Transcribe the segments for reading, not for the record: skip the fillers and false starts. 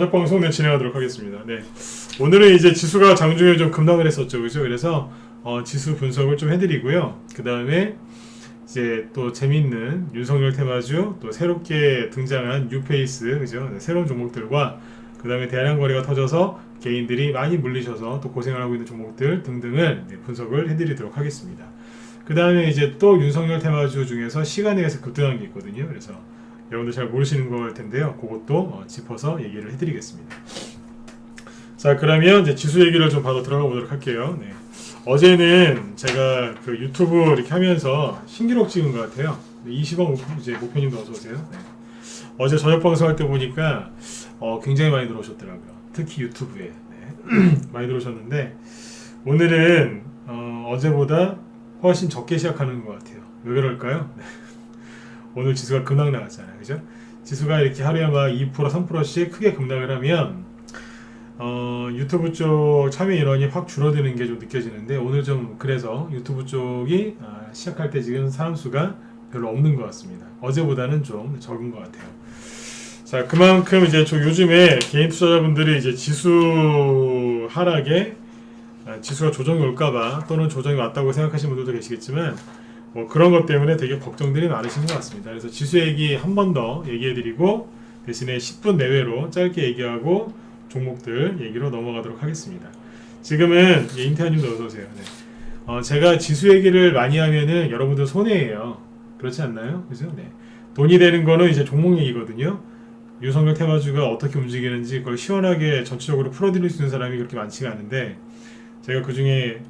저녁 방송 진행하도록 하겠습니다. 네. 오늘은 이제 지수가 장중에 좀 급락을 했었죠, 그죠? 그래서 지수 분석을 좀 해드리고요. 그 다음에 이제 또 재밌는 윤석열 테마주, 또 새롭게 등장한 뉴페이스, 그죠? 네, 새로운 종목들과 그 다음에 대량 거래가 터져서 개인들이 많이 물리셔서 또 고생을 하고 있는 종목들 등등을 분석을 해드리도록 하겠습니다. 그 다음에 이제 또 윤석열 테마주 중에서 시간에 의해서 급등한 게 있거든요. 그래서 여러분들 잘 모르시는 걸 텐데요. 그것도 짚어서 얘기를 해드리겠습니다. 자, 그러면 이제 지수 얘기를 좀 바로 들어가 보도록 할게요. 네. 어제는 제가 그 유튜브 이렇게 하면서 신기록 찍은 것 같아요. 20억 이제 목표님도 어서 오세요. 네. 어제 저녁 방송할 때 보니까 굉장히 많이 들어오셨더라고요. 특히 유튜브에 많이 들어오셨는데 오늘은 어제보다 훨씬 적게 시작하는 것 같아요. 왜 그럴까요? 네. 오늘 지수가 급락 나갔잖아요, 그죠? 지수가 이렇게 하루에 막 2%, 3%씩 크게 급락을 하면 유튜브 쪽 참여 인원이 확 줄어드는 게 좀 느껴지는데 오늘 좀 그래서 유튜브 쪽이 시작할 때 지금 사람 수가 별로 없는 것 같습니다. 어제보다는 좀 적은 것 같아요. 자, 그만큼 이제 요즘에 개인 투자자분들이 이제 지수 하락에 지수가 조정이 올까봐 또는 조정이 왔다고 생각하시는 분들도 계시겠지만 뭐 그런 것 때문에 되게 걱정들이 많으신 것 같습니다. 그래서 지수 얘기 한 번 더 얘기해드리고 대신에 10분 내외로 짧게 얘기하고 종목들 얘기로 넘어가도록 하겠습니다. 지금은 임태환님도 어서 오세요. 네. 제가 지수 얘기를 많이 하면은 여러분들 손해예요. 그렇지 않나요? 그죠? 네. 돈이 되는 거는 이제 종목 얘기거든요. 윤석열 테마주가 어떻게 움직이는지 그걸 시원하게 전체적으로 풀어드릴 수 있는 사람이 그렇게 많지가 않은데 제가 그 중에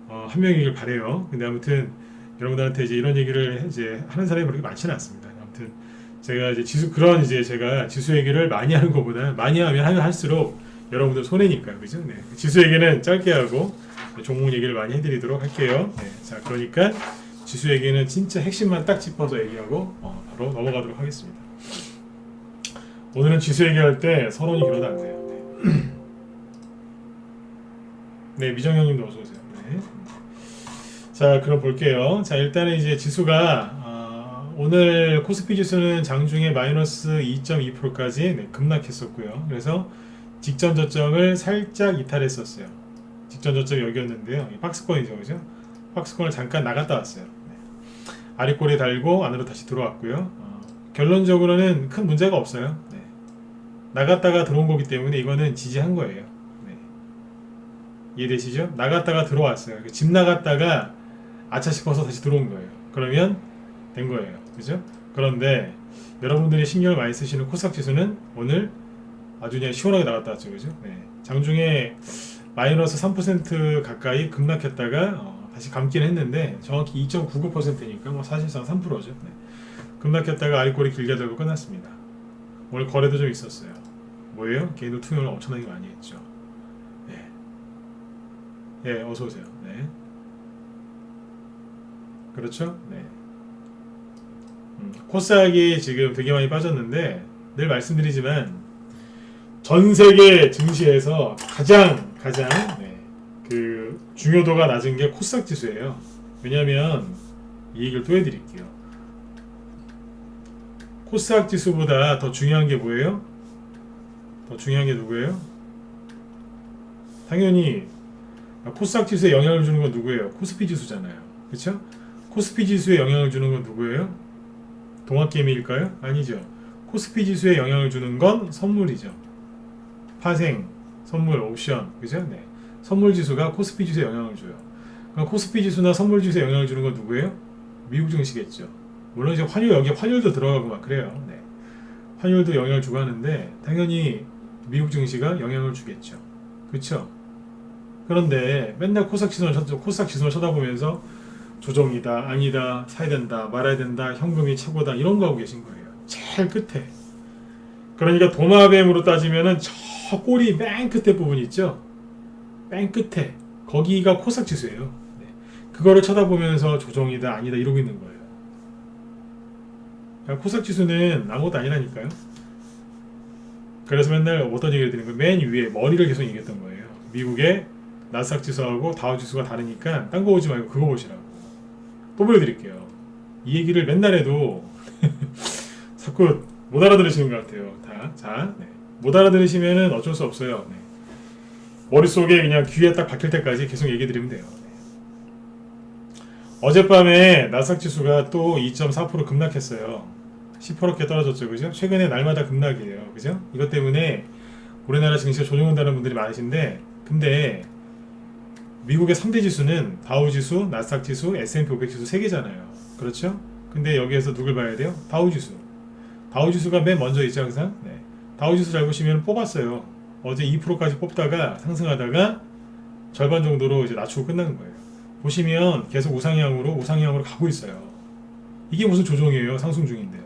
한 명이길 바래요. 근데 아무튼 여러분들한테 이제 이런 얘기를 이제 하는 사람이 그렇게 많지는 않습니다. 아무튼 제가 이제 제가 지수 얘기를 많이 하는 것보다 많이 하면 할수록 여러분들 손해니까, 그죠? 네. 지수 얘기는 짧게 하고 종목 얘기를 많이 해드리도록 할게요. 네. 자, 그러니까 지수 얘기는 진짜 핵심만 딱 짚어서 얘기하고 바로 넘어가도록 하겠습니다. 오늘은 지수 얘기할 때 서론이 길어도 안 돼요. 네, 네, 미정형님도 어서 오세요. 네. 자, 그럼 볼게요. 자, 일단은 이제 지수가 오늘 코스피 지수는 장중에 마이너스 2.2%까지 급락했었고요. 그래서 직전 저점을 살짝 이탈했었어요. 직전 저점이 여기였는데요. 박스권이죠, 그죠? 박스권을 잠깐 나갔다 왔어요. 네. 아랫꼬리 달고 안으로 다시 들어왔고요. 결론적으로는 큰 문제가 없어요. 네. 나갔다가 들어온 거기 때문에 이거는 지지한 거예요. 네. 이해되시죠? 나갔다가 들어왔어요. 집 나갔다가 아차 싶어서 다시 들어온 거예요. 그러면 된 거예요. 그죠? 그런데 여러분들이 신경을 많이 쓰시는 코스닥 지수는 오늘 아주 그냥 시원하게 나갔다 왔죠. 그죠? 네. 장중에 마이너스 3% 가까이 급락했다가 다시 감기는 했는데 정확히 2.99%니까 뭐 사실상 3%죠. 네. 급락했다가 아랫꼬리 길게 들고 끝났습니다. 오늘 거래도 좀 있었어요. 뭐예요? 개인들 투명을 엄청나게 많이 했죠. 네. 예, 어서 오세요. 네. 그렇죠? 네. 코스닥이 지금 되게 많이 빠졌는데 늘 말씀드리지만 전 세계 증시에서 가장 그 중요도가 낮은 게 코스닥 지수예요. 왜냐하면 이 얘기를 또 해드릴게요. 코스닥 지수보다 더 중요한 게 뭐예요? 더 중요한 게 누구예요? 당연히 코스닥 지수에 영향을 주는 건 누구예요? 코스피 지수잖아요. 그렇죠? 코스피 지수에 영향을 주는 건 누구예요? 동학개미일까요? 아니죠. 코스피 지수에 영향을 주는 건 선물이죠. 파생, 선물, 옵션, 그죠? 네. 선물 지수가 코스피 지수에 영향을 줘요. 그럼 코스피 지수나 선물 지수에 영향을 주는 건 누구예요? 미국 증시겠죠. 물론 이제 여기 환율도 들어가고 막 그래요. 네. 환율도 영향을 주고 하는데 당연히 미국 증시가 영향을 주겠죠. 그렇죠? 그런데 맨날 코스닥 지수만 쳐다보면서 조정이다, 아니다, 사야 된다, 말아야 된다, 현금이 최고다 이런 거 하고 계신 거예요. 제일 끝에. 그러니까 도마뱀으로 따지면은 저 꼬리 맨 끝에 부분 있죠? 맨 끝에. 거기가 코스닥 지수예요. 네. 그거를 쳐다보면서 조정이다, 아니다 이러고 있는 거예요. 그러니까 코스닥 지수는 아무것도 아니라니까요. 그래서 맨날 어떤 얘기를 드리는 거예요? 맨 위에 머리를 계속 얘기했던 거예요. 미국의 나스닥 지수하고 다우 지수가 다르니까 딴 거 보지 말고 그거 보시라고. 또 보여드릴게요. 이 얘기를 맨날 해도 자꾸 못 알아들으시는 것 같아요. 자, 네. 못 알아들으시면은 어쩔 수 없어요. 네. 머릿속에 그냥 귀에 딱 박힐 때까지 계속 얘기 드리면 돼요. 네. 어젯밤에 나스닥 지수가 또 2.4% 급락했어요. 시퍼렇게 떨어졌죠, 그죠? 최근에 날마다 급락이에요, 그죠? 이것 때문에 우리나라 증시가 조정한다는 분들이 많으신데, 근데 미국의 3대 지수는 다우 지수, 나스닥 지수, S&P 500 지수 3개잖아요. 그렇죠? 근데 여기에서 누굴 봐야 돼요? 다우 지수. 다우 지수가 맨 먼저 있죠, 항상. 네. 다우 지수 잘 보시면 뽑았어요. 어제 2%까지 뽑다가 상승하다가 절반 정도로 이제 낮추고 끝나는 거예요. 보시면 계속 우상향으로 가고 있어요. 이게 무슨 조정이에요? 상승 중인데요.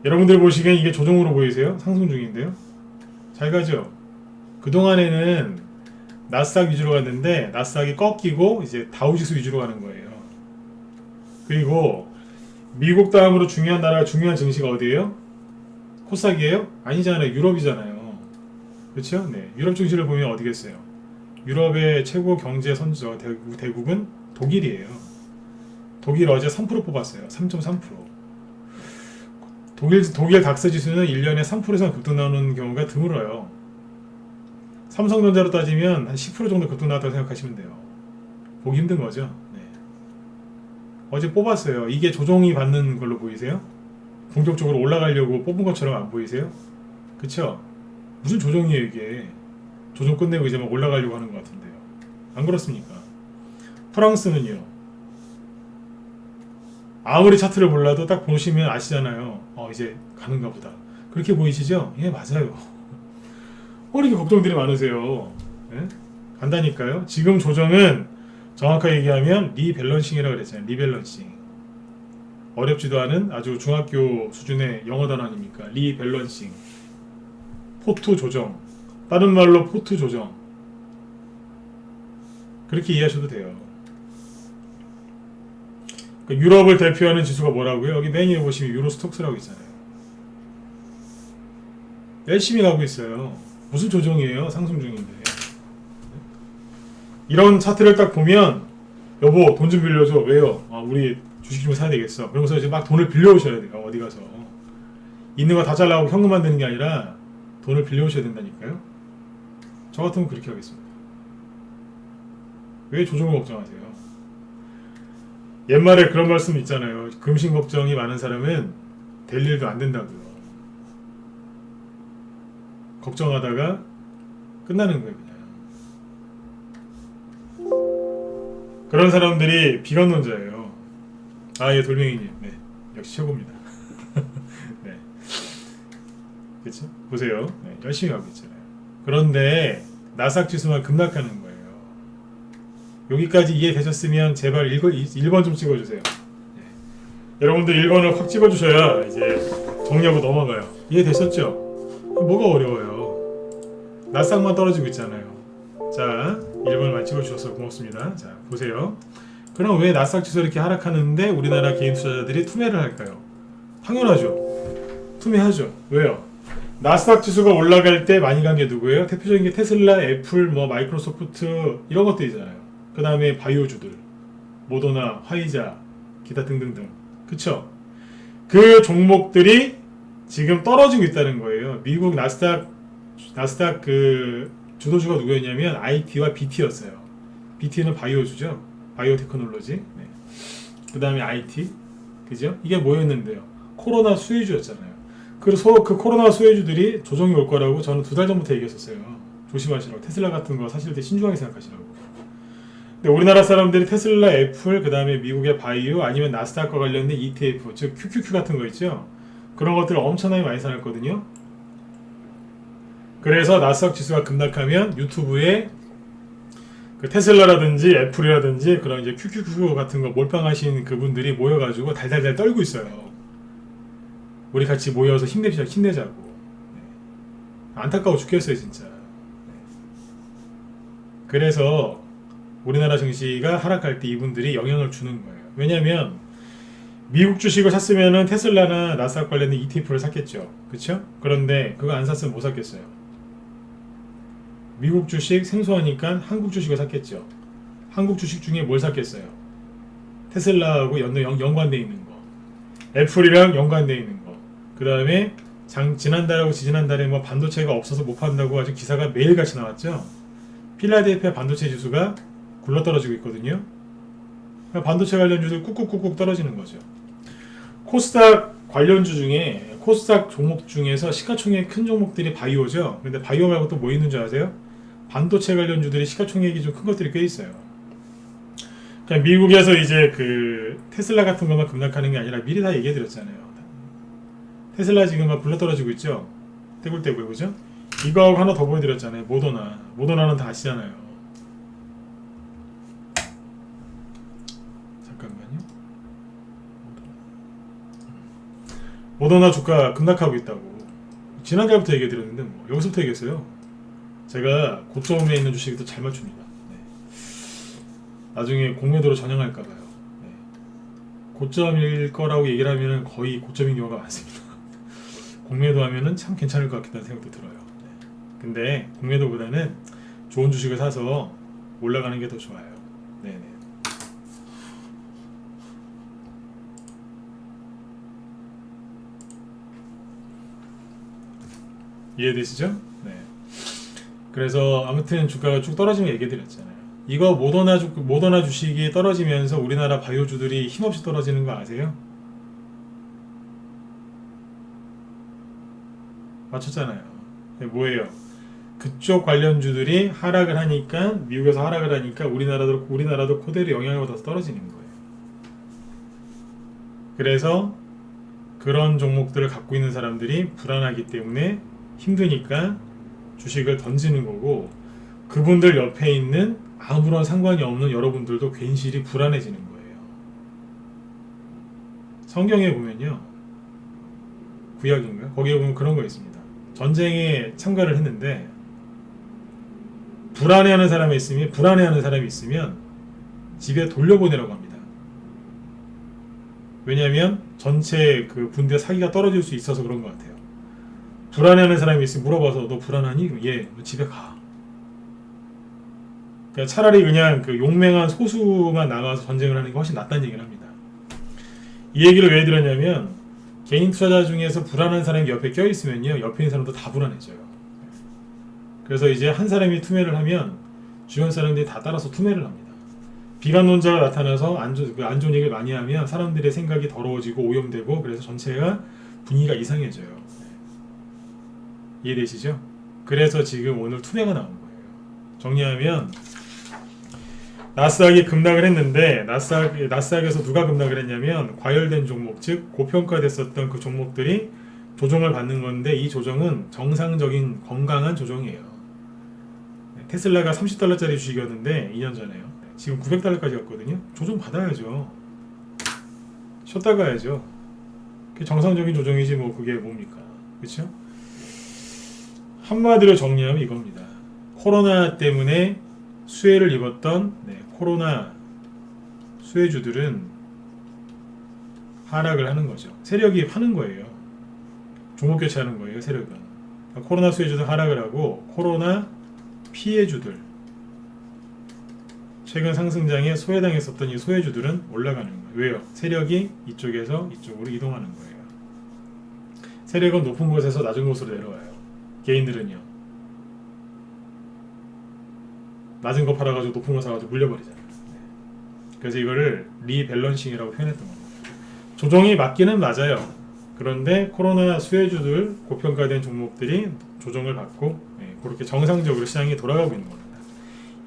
여러분들 보시기엔 이게 조정으로 보이세요? 상승 중인데요. 잘 가죠? 그동안에는 나스닥 위주로 갔는데 나스닥이 꺾이고 이제 다우지수 위주로 가는 거예요. 그리고 미국 다음으로 중요한 나라가 중요한 증시가 어디예요? 코스닥이에요? 아니잖아요. 유럽이잖아요. 그렇죠? 네. 유럽 증시를 보면 어디겠어요? 유럽의 최고 경제 선두죠. 대국은 독일이에요. 독일 어제 3% 뽑았어요. 3.3%. 독일 닥스 지수는 1년에 3% 이상 급등 나오는 경우가 드물어요. 삼성전자로 따지면 한 10% 정도 급등 나왔다고 생각하시면 돼요. 보기 힘든 거죠. 네. 어제 뽑았어요. 이게 조정이 받는 걸로 보이세요? 본격적으로 올라가려고 뽑은 것처럼 안 보이세요? 그쵸? 무슨 조정이에요 이게. 조정 끝내고 이제 막 올라가려고 하는 것 같은데요. 안 그렇습니까? 프랑스는요. 아무리 차트를 몰라도 딱 보시면 아시잖아요. 이제 가는가 보다. 그렇게 보이시죠? 예, 맞아요. 이렇게 걱정들이 많으세요. 예? 간다니까요. 지금 조정은 정확하게 얘기하면 리밸런싱이라고 그랬잖아요. 리밸런싱. 어렵지도 않은 아주 중학교 수준의 영어 단어 아닙니까? 리밸런싱. 포트 조정. 다른 말로 포트 조정. 그렇게 이해하셔도 돼요. 그러니까 유럽을 대표하는 지수가 뭐라고요? 여기 맨 위에 보시면 유로스톡스라고 있잖아요. 열심히 가고 있어요. 무슨 조정이에요? 상승 중인데. 이런 차트를 딱 보면 여보 돈 좀 빌려줘. 왜요? 우리 주식 좀 사야 되겠어. 그러면서 이제 막 돈을 빌려오셔야 돼요. 어디 가서. 있는 거 다 잘라고 현금만 되는 게 아니라 돈을 빌려오셔야 된다니까요. 저 같으면 그렇게 하겠습니다. 왜 조정을 걱정하세요? 옛말에 그런 말씀 있잖아요. 금신 걱정이 많은 사람은 될 일도 안 된다고요. 걱정하다가 끝나는 거예요, 그냥. 그런 사람들이 비관론자예요. 예, 돌멩이님. 네, 역시 최고입니다. 네. 그렇죠? 보세요. 네, 열심히 가고 있잖아요. 그런데 나스닥 지수만 급락하는 거예요. 여기까지 이해되셨으면 제발 1번 좀 찍어주세요. 네. 여러분들 1번을 확 찍어주셔야 이제 정리하고 넘어가요. 이해되셨죠? 뭐가 어려워요? 나스닥만 떨어지고 있잖아요. 자, 1번만 찍어주셔서 고맙습니다. 자, 보세요. 그럼 왜 나스닥 지수 이렇게 하락하는데 우리나라 개인 투자자들이 투매를 할까요? 당연하죠. 투매하죠. 왜요? 나스닥 지수가 올라갈 때 많이 간 게 누구예요? 대표적인 게 테슬라, 애플, 마이크로소프트 이런 것들이잖아요. 그 다음에 바이오주들, 모더나, 화이자, 기타 등등등. 그쵸? 그 종목들이 지금 떨어지고 있다는 거예요. 미국 나스닥 그 주도주가 누구였냐면 IT와 BT였어요. BT는 바이오주죠. 바이오테크놀로지. 네. 그 다음에 IT. 그죠? 이게 뭐였는데요? 코로나 수혜주였잖아요. 그래서 그 코로나 수혜주들이 조정이 올 거라고 저는 2달 전부터 얘기했었어요. 조심하시라고. 테슬라 같은 거 사실 때 신중하게 생각하시라고. 근데 우리나라 사람들이 테슬라, 애플, 그 다음에 미국의 바이오 아니면 나스닥과 관련된 ETF, 즉 QQQ 같은 거 있죠? 그런 것들을 엄청나게 많이 사놨거든요. 그래서 나스닥 지수가 급락하면 유튜브에 그 테슬라라든지 애플이라든지 그런 이제 QQQ 같은 거 몰빵하신 그분들이 모여가지고 달달달 떨고 있어요. 우리 같이 모여서 힘내자고. 네. 안타까워 죽겠어요, 진짜. 네. 그래서 우리나라 증시가 하락할 때 이분들이 영향을 주는 거예요. 왜냐면 미국 주식을 샀으면은 테슬라나 나스닥 관련된 ETF를 샀겠죠. 그쵸? 그런데 그거 안 샀으면 못 샀겠어요. 미국 주식 생소하니까 한국 주식을 샀겠죠. 한국 주식 중에 뭘 샀겠어요? 테슬라하고 연관되어 있는 거, 애플이랑 연관되어 있는 거, 그 다음에 지난달하고 지지난달에 뭐 반도체가 없어서 못 판다고 아주 기사가 매일같이 나왔죠. 필라델피아 반도체 지수가 굴러떨어지고 있거든요. 반도체 관련주들 꾹꾹꾹꾹 떨어지는 거죠. 코스닥 관련주 중에 코스닥 종목 중에서 시가총액 큰 종목들이 바이오죠. 근데 바이오 말고 또 뭐 있는 줄 아세요? 반도체 관련주들이 시가총액이 좀 큰 것들이 꽤 있어요. 그냥 미국에서 이제 그 테슬라 같은 것만 급락하는 게 아니라 미리 다 얘기해드렸잖아요. 테슬라 지금 막 굴러떨어지고 있죠. 떼굴떼굴 그죠? 이거하고 하나 더 보여드렸잖아요. 모더나는 다 아시잖아요. 잠깐만요. 모더나 주가 급락하고 있다고 지난달부터 얘기해드렸는데 뭐 여기서부터 얘기했어요. 제가 고점에 있는 주식이 더 잘 맞춥니다. 네. 나중에 공매도로 전향할까봐요. 네. 고점일 거라고 얘기를 하면 거의 고점인 경우가 많습니다. 공매도 하면은 참 괜찮을 것 같다는 생각도 들어요. 네. 근데 공매도보다는 좋은 주식을 사서 올라가는 게 더 좋아요. 네네. 이해되시죠? 네. 그래서 아무튼 주가가 쭉 떨어지면 얘기해드렸잖아요. 이거 모더나 주식이 떨어지면서 우리나라 바이오주들이 힘없이 떨어지는 거 아세요? 맞췄잖아요. 뭐예요? 그쪽 관련주들이 하락을 하니까 미국에서 하락을 하니까 우리나라도 그대로 영향을 받아서 떨어지는 거예요. 그래서 그런 종목들을 갖고 있는 사람들이 불안하기 때문에 힘드니까 주식을 던지는 거고 그분들 옆에 있는 아무런 상관이 없는 여러분들도 괜시리 불안해지는 거예요. 성경에 보면요. 구약인가? 거기에 보면 그런 거 있습니다. 전쟁에 참가를 했는데 불안해하는 사람이 있으면 집에 돌려보내라고 합니다. 왜냐하면 전체 그 군대 사기가 떨어질 수 있어서 그런 것 같아요. 불안해하는 사람이 있으면 물어봐서 너 불안하니? 예, 너 집에 가. 그러니까 차라리 그냥 그 용맹한 소수만 나가서 전쟁을 하는 게 훨씬 낫다는 얘기를 합니다. 이 얘기를 왜 드렸냐면 개인 투자자 중에서 불안한 사람이 옆에 껴있으면요 옆에 있는 사람도 다 불안해져요. 그래서 이제 한 사람이 투매를 하면 주변 사람들이 다 따라서 투매를 합니다. 비관론자가 나타나서 안 좋은 얘기를 많이 하면 사람들의 생각이 더러워지고 오염되고 그래서 전체가 분위기가 이상해져요. 이해되시죠? 그래서 지금 오늘 투매가 나온 거예요. 정리하면 나스닥이 급락을 했는데 나스닥에서 누가 급락을 했냐면 과열된 종목, 즉 고평가됐었던 그 종목들이 조정을 받는 건데 이 조정은 정상적인 건강한 조정이에요. 테슬라가 30달러짜리 주식이었는데 2년 전에요. 지금 900달러까지 갔거든요. 조정 받아야죠. 쉬었다 가야죠. 그게 정상적인 조정이지 뭐 그게 뭡니까? 그렇죠? 한마디로 정리하면 이겁니다. 코로나 때문에 수혜를 입었던 코로나 수혜주들은 하락을 하는 거죠. 세력이 파는 거예요. 종목 교체하는 거예요. 세력은. 그러니까 코로나 수혜주들 하락을 하고 코로나 피해주들 최근 상승장에 소외당했었던 이 소외주들은 올라가는 거예요. 왜요? 세력이 이쪽에서 이쪽으로 이동하는 거예요. 세력은 높은 곳에서 낮은 곳으로 내려와요. 개인들은요. 낮은 거 팔아가지고 높은 거 사가지고 물려버리잖아요. 그래서 이거를 리밸런싱이라고 표현했던 겁니다. 조정이 맞기는 맞아요. 그런데 코로나 수혜주들 고평가된 종목들이 조정을 받고 그렇게 정상적으로 시장이 돌아가고 있는 겁니다.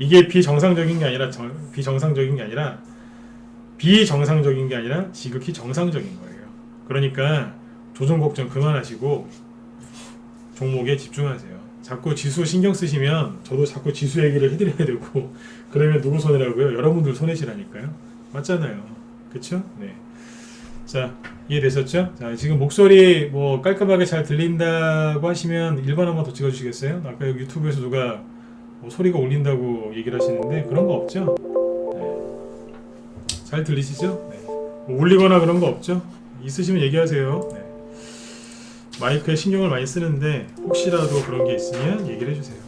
이게 비정상적인 게 아니라 지극히 정상적인 거예요. 그러니까 조정 걱정 그만하시고 종목에 집중하세요. 자꾸 지수 신경 쓰시면 저도 자꾸 지수 얘기를 해드려야 되고 그러면 누구 손해라고요? 여러분들 손해시라니까요. 맞잖아요. 그쵸? 네. 자, 이해되셨죠? 자, 지금 목소리 뭐 깔끔하게 잘 들린다고 하시면 1번 한번 더 찍어주시겠어요? 아까 여기 유튜브에서 누가 뭐 소리가 울린다고 얘기를 하시는데 그런 거 없죠? 네. 잘 들리시죠? 네. 뭐 울리거나 그런 거 없죠? 있으시면 얘기하세요. 네. 마이크에 신경을 많이 쓰는데 혹시라도 그런 게 있으면 얘기를 해주세요.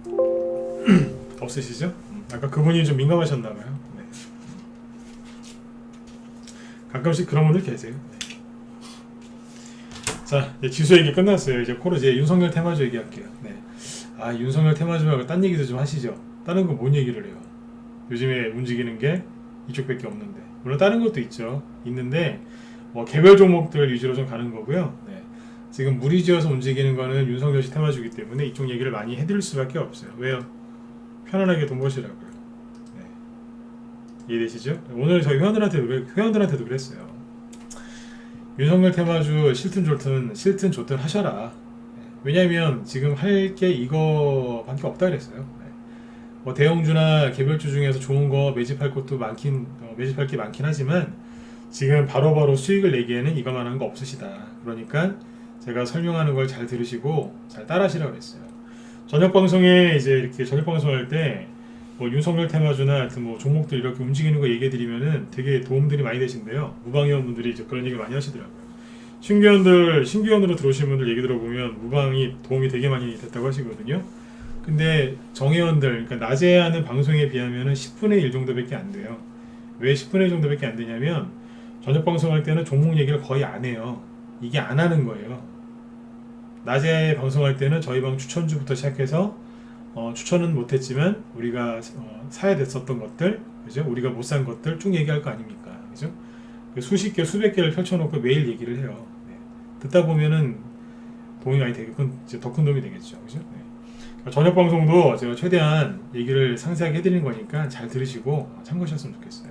네. 없으시죠? 아까 그분이 좀 민감하셨나봐요. 네. 가끔씩 그런 분들 계세요. 네. 자, 이제 지수 얘기 끝났어요. 이제 코로 이제 윤석열 테마주 얘기할게요. 네. 아, 윤석열 테마주 말고 딴 얘기도 좀 하시죠. 다른 거 뭔 얘기를 해요? 요즘에 움직이는 게 이쪽밖에 없는데. 물론 다른 것도 있죠. 있는데 뭐 개별 종목들 위주로 좀 가는 거고요. 네. 지금 무리지어서 움직이는 거는 윤석열 씨 테마주기 때문에 이쪽 얘기를 많이 해드릴 수밖에 없어요. 왜요? 편안하게 돈 버시라고요. 네. 이해되시죠? 오늘 저희 회원들한테도 그랬어요. 윤석열 테마주 싫든 좋든 하셔라. 왜냐면 지금 할 게 이거밖에 없다 그랬어요. 네. 뭐 대형주나 개별주 중에서 좋은 거 매집할 게 많긴 하지만 지금 바로바로 수익을 내기에는 이거만한 거 없으시다. 그러니까 제가 설명하는 걸 잘 들으시고 잘 따라하시라고 했어요. 저녁 방송에 이제 이렇게 저녁 방송할 때 뭐 윤석열 테마주나 하여튼 뭐 종목들 이렇게 움직이는 거 얘기해 드리면은 되게 도움들이 많이 되신데요. 무방위원분들이 이제 그런 얘기 많이 하시더라고요. 신규원으로 들어오신 분들 얘기 들어보면 무방이 도움이 되게 많이 됐다고 하시거든요. 근데 정회원들, 그러니까 낮에 하는 방송에 비하면은 10분의 1 정도밖에 안 돼요. 왜 10분의 1 정도밖에 안 되냐면 저녁 방송할 때는 종목 얘기를 거의 안 해요. 이게 안 하는 거예요. 낮에 방송할 때는 저희 방 추천주부터 시작해서 추천은 못했지만 우리가 사야 됐었던 것들, 그죠? 우리가 못 산 것들 쭉 얘기할 거 아닙니까, 그죠? 수십 개, 수백 개를 펼쳐놓고 매일 얘기를 해요. 네. 듣다 보면은 도움이 많이 되겠고 이제 더 큰 도움이 되겠죠, 그죠? 네. 그러니까 저녁 방송도 제가 최대한 얘기를 상세하게 해드리는 거니까 잘 들으시고 참고하셨으면 좋겠어요.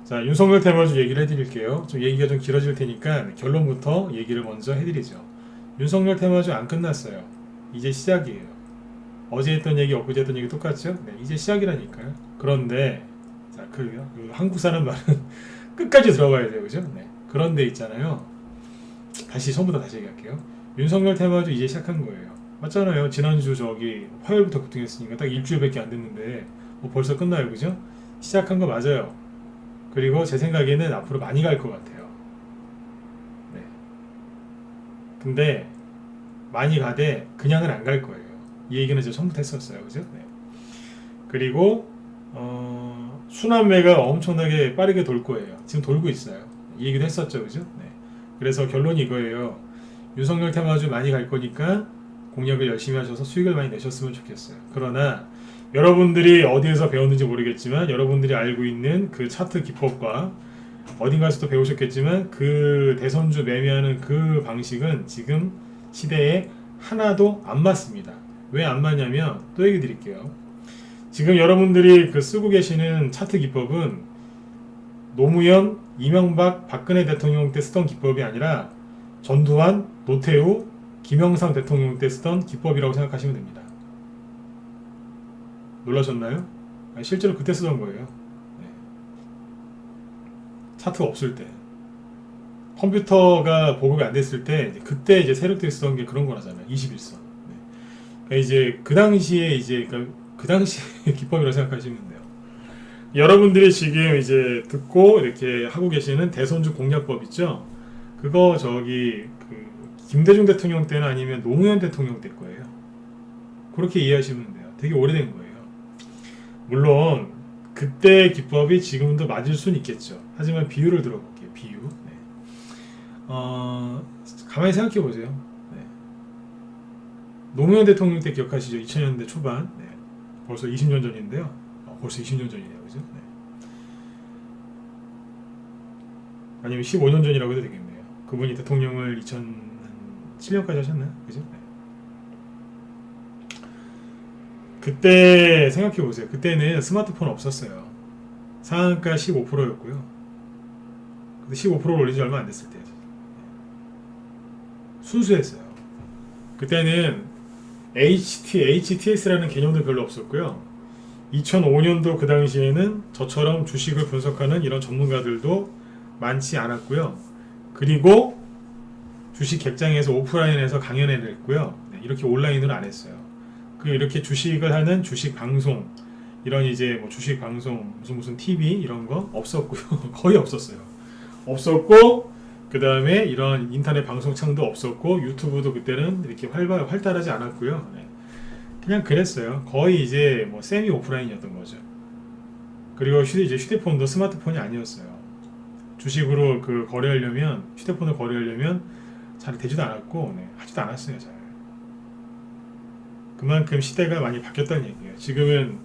자, 윤석열 테마주 얘기를 해드릴게요. 좀 얘기가 좀 길어질 테니까 결론부터 얘기를 먼저 해드리죠. 윤석열 테마주 안 끝났어요. 이제 시작이에요. 어제 했던 얘기, 엊그제 했던 얘기 똑같죠? 네, 이제 시작이라니까요. 그런데 자, 그 한국 사람 말은 끝까지 들어가야 돼요, 그죠? 네. 그런데 있잖아요. 처음부터 다시 얘기할게요. 윤석열 테마주 이제 시작한 거예요. 맞잖아요. 지난주 화요일부터 급등했으니까 딱 일주일밖에 안 됐는데 뭐 벌써 끝나요, 그죠? 시작한 거 맞아요. 그리고 제 생각에는 앞으로 많이 갈 것 같아요. 네. 근데 많이 가되 그냥은 안 갈 거예요. 이 얘기는 제가 처음부터 했었어요, 그죠? 네. 그리고 순환매가 엄청나게 빠르게 돌 거예요. 지금 돌고 있어요. 이 얘기도 했었죠, 그죠? 네. 그래서 결론이 이거예요. 윤석열 테마주 많이 갈 거니까 공략을 열심히 하셔서 수익을 많이 내셨으면 좋겠어요. 그러나 여러분들이 어디에서 배웠는지 모르겠지만 여러분들이 알고 있는 그 차트 기법과 어딘가에서도 배우셨겠지만 그 대선주 매매하는 그 방식은 지금 시대에 하나도 안 맞습니다. 왜 안 맞냐면 또 얘기 드릴게요. 지금 여러분들이 쓰고 계시는 차트 기법은 노무현, 이명박, 박근혜 대통령 때 쓰던 기법이 아니라 전두환, 노태우, 김영삼 대통령 때 쓰던 기법이라고 생각하시면 됩니다. 놀라셨나요? 실제로 그때 쓰던 거예요. 네. 차트 없을 때. 컴퓨터가 보급이 안 됐을 때 그때 이제 세력들이 쓰던 게 그런 거라잖아요. 21선. 네. 그러니까 이제 그 당시에 그 당시의 기법이라고 생각하시면 돼요. 여러분들이 지금 이제 듣고 이렇게 하고 계시는 대선주 공략법 있죠? 그거 김대중 대통령 때는 아니면 노무현 대통령 때 거예요. 그렇게 이해하시면 돼요. 되게 오래된 거예요. 물론 그때 기법이 지금도 맞을 수는 있겠죠. 하지만 비유를 들어볼게요. 비유. 네. 가만히 생각해 보세요. 네. 노무현 대통령 때 기억하시죠? 2000년대 초반. 네. 벌써 20년 전인데요. 벌써 20년 전이네요, 그죠? 네. 아니면 15년 전이라고 해도 되겠네요. 그분이 대통령을 2007년까지 하셨나요? 그죠? 네. 그때 생각해 보세요. 그때는 스마트폰 없었어요. 상한가 15%였고요. 근데 15%를 올린 지 얼마 안 됐을 때예요. 순수했어요. 그때는 HTS라는 개념도 별로 없었고요. 2005년도 그 당시에는 저처럼 주식을 분석하는 이런 전문가들도 많지 않았고요. 그리고 주식 객장에서 오프라인에서 강연회를 했고요. 네, 이렇게 온라인으로 안 했어요. 이렇게 주식을 하는 주식 방송, 이런 이제 뭐 주식 방송 무슨 TV 이런 거 없었고요. 거의 없었어요. 없었고, 그 다음에 이런 인터넷 방송창도 없었고, 유튜브도 그때는 이렇게 활달하지 않았고요. 네. 그냥 그랬어요. 거의 이제 뭐 세미 오프라인이었던 거죠. 그리고 이제 휴대폰도 스마트폰이 아니었어요. 주식으로 그 거래하려면 휴대폰을 거래하려면 잘 되지도 않았고 하지도 않았어요. 잘. 그만큼 시대가 많이 바뀌었다는 얘기예요. 지금은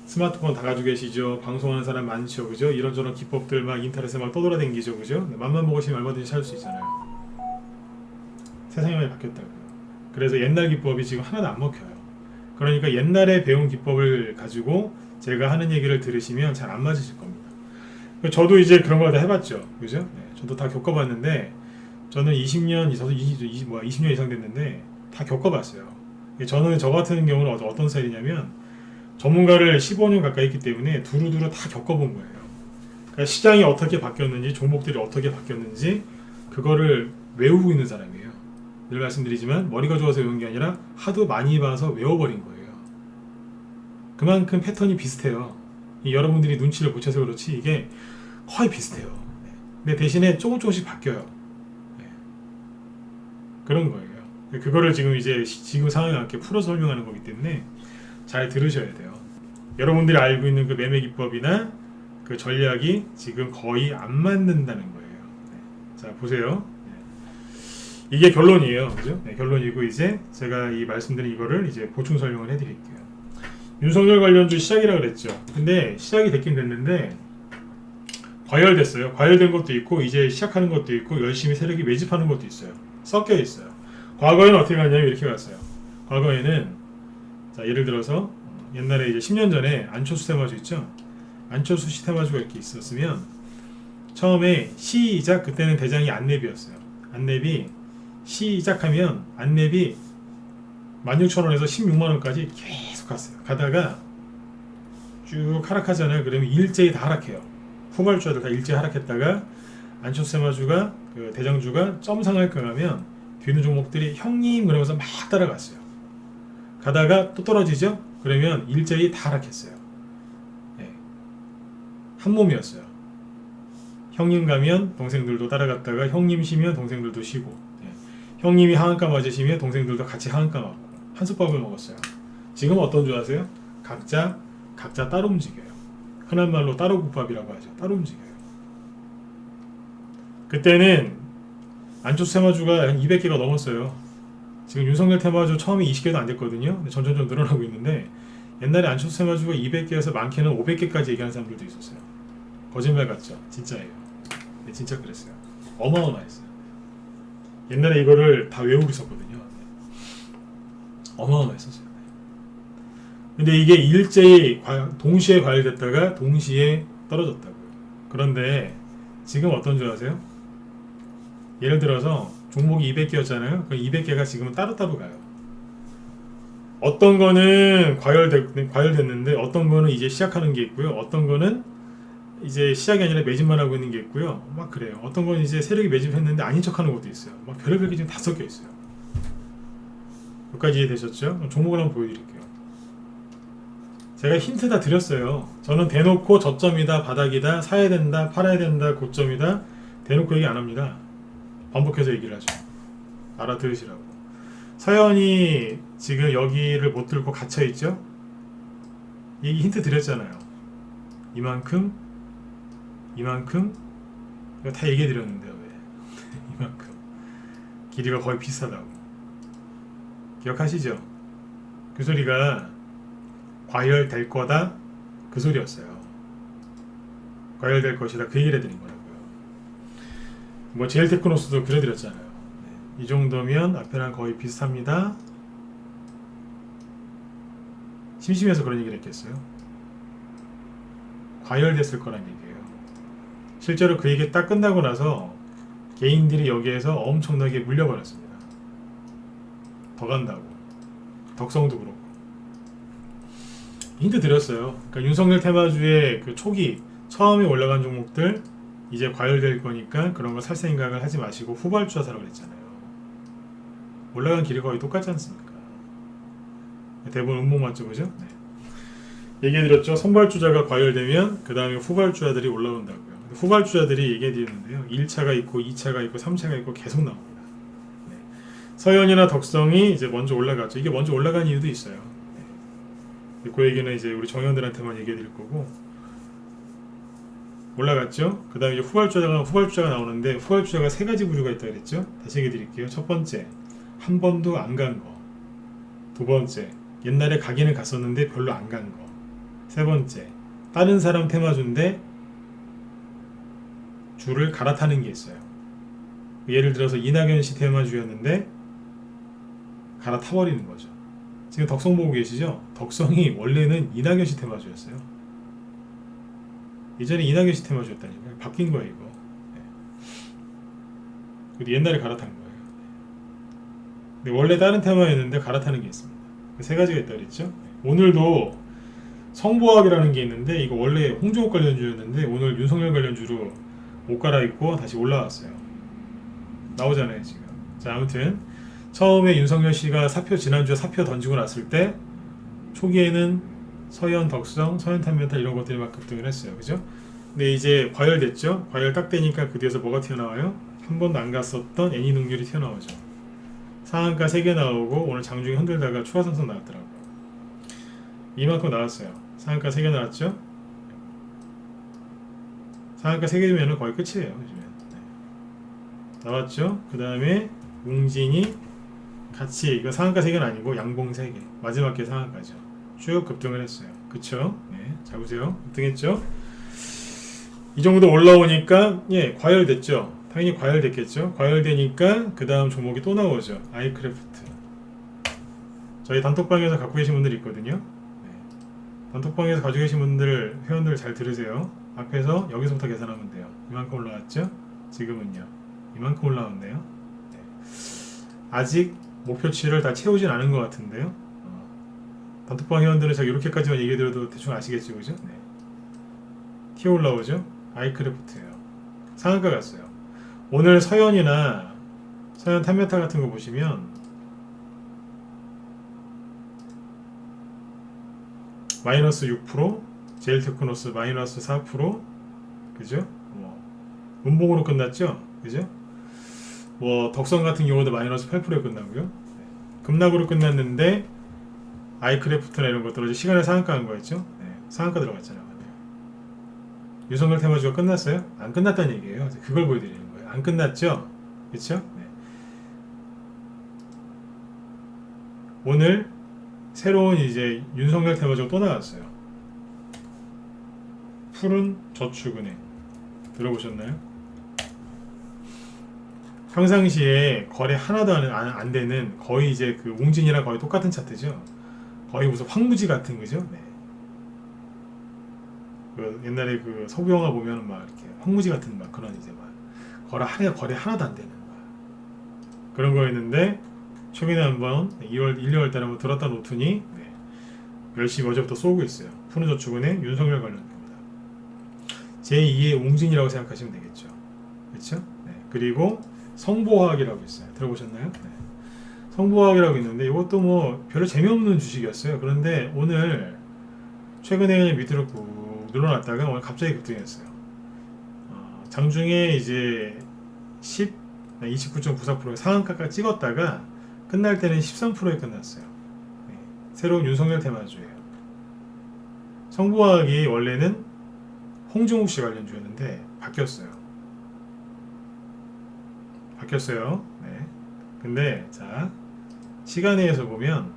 스마트폰 다 가지고 계시죠. 방송하는 사람 많죠. 그죠? 이런저런 기법들 막 인터넷에 막 떠돌아다니죠. 그죠? 맘만 먹으시면 얼마든지 찾을 수 있잖아요. 세상이 많이 바뀌었다고요. 그래서 옛날 기법이 지금 하나도 안 먹혀요. 그러니까 옛날에 배운 기법을 가지고 제가 하는 얘기를 들으시면 잘 안 맞으실 겁니다. 저도 이제 그런 걸 다 해봤죠. 그죠? 네, 저도 다 겪어봤는데 저는 20년 이상 됐는데 다 겪어봤어요. 저는 저 같은 경우는 어떤 스타일이냐면 전문가를 15년 가까이 했기 때문에 두루두루 다 겪어본 거예요. 그러니까 시장이 어떻게 바뀌었는지 종목들이 어떻게 바뀌었는지 그거를 외우고 있는 사람이에요. 늘 말씀드리지만 머리가 좋아서 외운 게 아니라 하도 많이 봐서 외워버린 거예요. 그만큼 패턴이 비슷해요. 여러분들이 눈치를 못 채서 그렇지 이게 거의 비슷해요. 근데 대신에 조금씩 바뀌어요. 그런 거예요. 그거를 지금 지금 상황에 맞게 풀어서 설명하는 거기 때문에 잘 들으셔야 돼요. 여러분들이 알고 있는 그 매매 기법이나 그 전략이 지금 거의 안 맞는다는 거예요. 자, 보세요. 이게 결론이에요. 그죠? 결론이고 이제 제가 이 말씀드린 이거를 이제 보충 설명을 해드릴게요. 윤석열 관련주 시작이라 그랬죠. 근데 시작이 됐긴 됐는데 과열됐어요. 과열된 것도 있고 이제 시작하는 것도 있고 열심히 세력이 매집하는 것도 있어요. 섞여 있어요. 과거에는 어떻게 갔냐면 이렇게 갔어요. 과거에는 자, 예를 들어서 옛날에 이제 10년 전에 안철수 테마주 있죠. 안철수 시 테마주가 이렇게 있었으면 처음에 시작 그때는 대장이 안랩이었어요. 안랩이 시작하면 안랩이 16,000원에서 16만원까지 계속 갔어요. 가다가 쭉 하락하잖아요. 그러면 일제히 다 하락해요. 후발주들 다 일제히 하락했다가 안철수 테마주가 그 대장주가 점상할까 하면 뒤는 종목들이 형님 그러면서 막 따라갔어요. 가다가 또 떨어지죠? 그러면 일제히 다 하락했어요. 한 몸이었어요. 형님 가면 동생들도 따라갔다가 형님 쉬면 동생들도 쉬고 형님이 하한가 맞으시면 동생들도 같이 하한가 맞고 한솥밥을 먹었어요. 지금 어떤 줄 아세요? 각자 따로 움직여요. 흔한 말로 따로 국밥이라고 하죠. 따로 움직여요. 그때는 안철수 테마주가 한 200개가 넘었어요. 지금 윤석열 테마주 처음에 20개도 안 됐거든요. 근데 점점 늘어나고 있는데 옛날에 안철수 테마주가 200개에서 많게는 500개까지 얘기하는 사람들도 있었어요. 거짓말 같죠? 진짜예요. 네, 진짜 그랬어요. 어마어마했어요. 옛날에 이거를 다 외우고 있었거든요. 어마어마했었어요. 근데 이게 일제히 동시에 과열됐다가 동시에 떨어졌다고요. 그런데 지금 어떤 줄 아세요? 예를 들어서 종목이 200개였잖아요. 그 200개가 지금은 따로따로 가요. 어떤 거는 과열됐는데 어떤 거는 이제 시작하는 게 있고요. 어떤 거는 이제 시작이 아니라 매집만 하고 있는 게 있고요. 막 그래요. 어떤 건 이제 세력이 매집했는데 아닌 척하는 것도 있어요. 막 별의별 게 지금 다 섞여 있어요. 여기까지 이해되셨죠? 종목을 한번 보여드릴게요. 제가 힌트 다 드렸어요. 저는 대놓고 저점이다, 바닥이다, 사야 된다, 팔아야 된다, 고점이다 대놓고 얘기 안 합니다. 반복해서 얘기를 하죠. 알아들으시라고. 서현이 지금 여기를 못 들고 갇혀있죠? 이 힌트 드렸잖아요. 이만큼 이거 다 얘기해 드렸는데요. 왜? 이만큼 길이가 거의 비슷하다고. 기억하시죠? 그 소리가 과열될 거다 그 소리였어요. 과열될 것이다 그 얘기를 해드린 거라고요. 뭐 제일테크노스도 그려드렸잖아요. 이 정도면 앞에랑 거의 비슷합니다. 심심해서 그런 얘기를 했겠어요? 과열됐을 거란 얘기예요. 실제로 그 얘기 딱 끝나고 나서 개인들이 여기에서 엄청나게 물려버렸습니다. 더 간다고. 덕성도 그렇고. 힌트 드렸어요. 그러니까 윤석열 테마주의 그 초기 처음에 올라간 종목들 이제 과열될 거니까 그런 거 살 생각을 하지 마시고 후발주자 사라고 그랬잖아요. 올라간 길이 거의 똑같지 않습니까? 대부분 음모 맞죠, 그죠? 네. 얘기해드렸죠. 선발주자가 과열되면 그 다음에 후발주자들이 올라온다고요. 후발주자들이 얘기해드렸는데요. 1차가 있고 2차가 있고 3차가 있고 계속 나옵니다. 네. 서현이나 덕성이 이제 먼저 올라갔죠. 이게 먼저 올라간 이유도 있어요. 네. 그 얘기는 이제 우리 정현들한테만 얘기해드릴 거고 올라갔죠? 그 다음에 이제 후발주자가 나오는데, 후발주자가 세 가지 부류가 있다고 그랬죠? 다시 얘기 드릴게요. 첫 번째, 한 번도 안 간 거. 두 번째, 옛날에 가기는 갔었는데 별로 안 간 거. 세 번째, 다른 사람 테마주인데 줄을 갈아타는 게 있어요. 예를 들어서 이낙연 씨 테마주였는데 갈아타버리는 거죠. 지금 덕성 보고 계시죠? 덕성이 원래는 이낙연 씨 테마주였어요. 예전에 이낙연 씨 테마주였다니까요. 바뀐 거예요, 이거. 네. 그리고 옛날에 갈아탄 거예요. 근데 원래 다른 테마였는데 갈아타는 게 있습니다. 세 가지가 있다고 그랬죠? 오늘도 성보학이라는 게 있는데, 이거 원래 홍종욱 관련주였는데 오늘 윤석열 관련주로 못 갈아입고 다시 올라왔어요. 나오잖아요, 지금. 자, 아무튼 처음에 윤석열 씨가 지난주에 사표 던지고 났을 때 초기에는 서현 덕성, 서현 탄메탈 이런 것들이 막 급등을 했어요. 그죠? 근데 이제 과열됐죠? 과열 딱 되니까 그 뒤에서 뭐가 튀어나와요? 한 번도 안 갔었던 애니능률이 튀어나오죠. 상한가 3개 나오고 오늘 장중에 흔들다가 추가 상승 나왔더라고요. 이만큼 나왔어요. 상한가 3개 나왔죠? 상한가 3개면 거의 끝이에요. 요즘엔. 네. 나왔죠? 그 다음에 웅진이 같이, 이거 상한가 3개는 아니고 양봉 3개, 마지막 게 상한가죠. 쭉 급등을 했어요. 그쵸? 네. 자, 보세요. 급등했죠? 이 정도 올라오니까 과열됐죠. 당연히 과열됐겠죠. 과열되니까 그 다음 종목이 또 나오죠. 아이크래프트. 저희 단톡방에서 갖고 계신 분들이 있거든요. 네. 단톡방에서 가지고 계신 분들, 회원들 잘 들으세요. 앞에서 여기서부터 계산하면 돼요. 이만큼 올라왔죠? 지금은요. 이만큼 올라왔네요. 네. 아직 목표치를 다 채우진 않은 것 같은데요. 단톡방 회원들은 제가 이렇게까지만 얘기해드려도 대충 아시겠죠, 그죠? 네. 튀어 올라오죠? 아이크래프트예요. 상한가 갔어요. 오늘 서현이나 서현 탄메탈 같은 거 보시면 마이너스 6%, 제일테크노스 마이너스 4%, 그죠? 음봉으로 끝났죠, 그죠? 덕성 같은 경우도 마이너스 8%에 끝나고요. 급락으로 끝났는데 아이크래프트나 이런 것들은 시간에 상한가 한 거였죠. 네, 상한가 들어갔잖아요. 유성열 테마주가 끝났어요? 안 끝났다는 얘기예요. 그걸 보여드리는 거예요. 안 끝났죠? 그렇죠? 네. 오늘 새로운 이제 윤석열 테마주가 또 나왔어요. 푸른 저축은행 들어보셨나요? 평상시에 거래 하나도 안 되는, 거의 이제 그 웅진이랑 거의 똑같은 차트죠. 거의 무슨 황무지 같은 거죠. 네. 그 옛날에 그 서부 영화 보면 막 이렇게 황무지 같은 막 그런 이제 막 거래 하나도 안 되는 막 그런 거였는데, 최근에 한번 1, 2월 달에 한번 들었다 놓더니 열심히 어제부터 쏘고 있어요. 푸른저축은행 윤석열 관련입니다. 제2의 웅진이라고 생각하시면 되겠죠. 그렇죠? 네. 그리고 성보화학이라고 있어요. 들어보셨나요? 네. 성보화학이라고 있는데 이것도 뭐 별로 재미없는 주식이었어요. 그런데 오늘 최근에 밑으로 꾹 눌러놨다가 오늘 갑자기 급등했어요. 장중에 이제 29.94% 상한가까지 찍었다가 끝날 때는 13%에 끝났어요. 네. 새로운 윤석열 테마주예요. 성보화학이 원래는 홍종욱 씨 관련주였는데 바뀌었어요. 네. 근데 자, 시간외에서 보면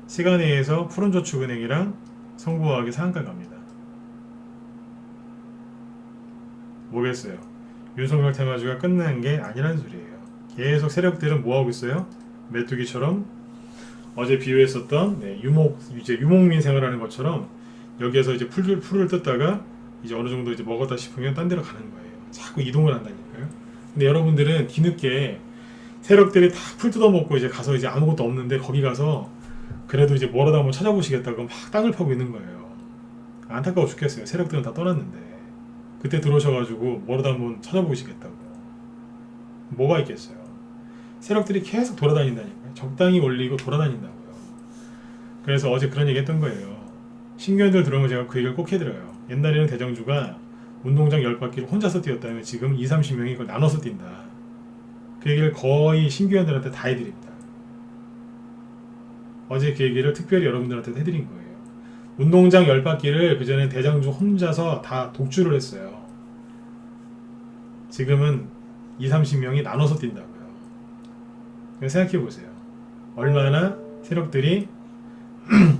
시간외에서 푸른저축은행이랑 성보화학이 상한가 갑니다. 뭐겠어요? 윤석열 테마주가 끝난 게 아니란 소리예요. 계속 세력들은 뭐하고 있어요? 메뚜기처럼 어제 비유했었던 유목민 생활하는 것처럼 여기에서 이제 풀을 뜯다가 이제 어느 정도 이제 먹었다 싶으면 딴 데로 가는 거예요. 자꾸 이동을 한다니까요. 근데 여러분들은 뒤늦게 세력들이 다 풀 뜯어먹고 이제 가서 이제 아무것도 없는데 거기 가서 그래도 이제 뭐라도 한번 찾아보시겠다고 막 땅을 파고 있는 거예요. 안타까워 죽겠어요. 세력들은 다 떠났는데 그때 들어오셔가지고 뭐라도 한번 찾아보시겠다고. 뭐가 있겠어요. 세력들이 계속 돌아다닌다니까요. 적당히 올리고 돌아다닌다고요. 그래서 어제 그런 얘기 했던 거예요. 신규원들 들어오면 제가 그 얘기를 꼭 해드려요. 옛날에는 대장주가 운동장 10바퀴를 혼자서 뛰었다면 지금 20-30명이 그걸 나눠서 뛴다. 그 얘기를 거의 신규원들한테 다 해드립니다. 어제 그 얘기를 특별히 여러분들한테 해드린 거예요. 운동장 10바퀴를 그전에 대장주 혼자서 다 독주를 했어요. 지금은 20-30명이 나눠서 뛴다고요. 생각해보세요. 얼마나 세력들이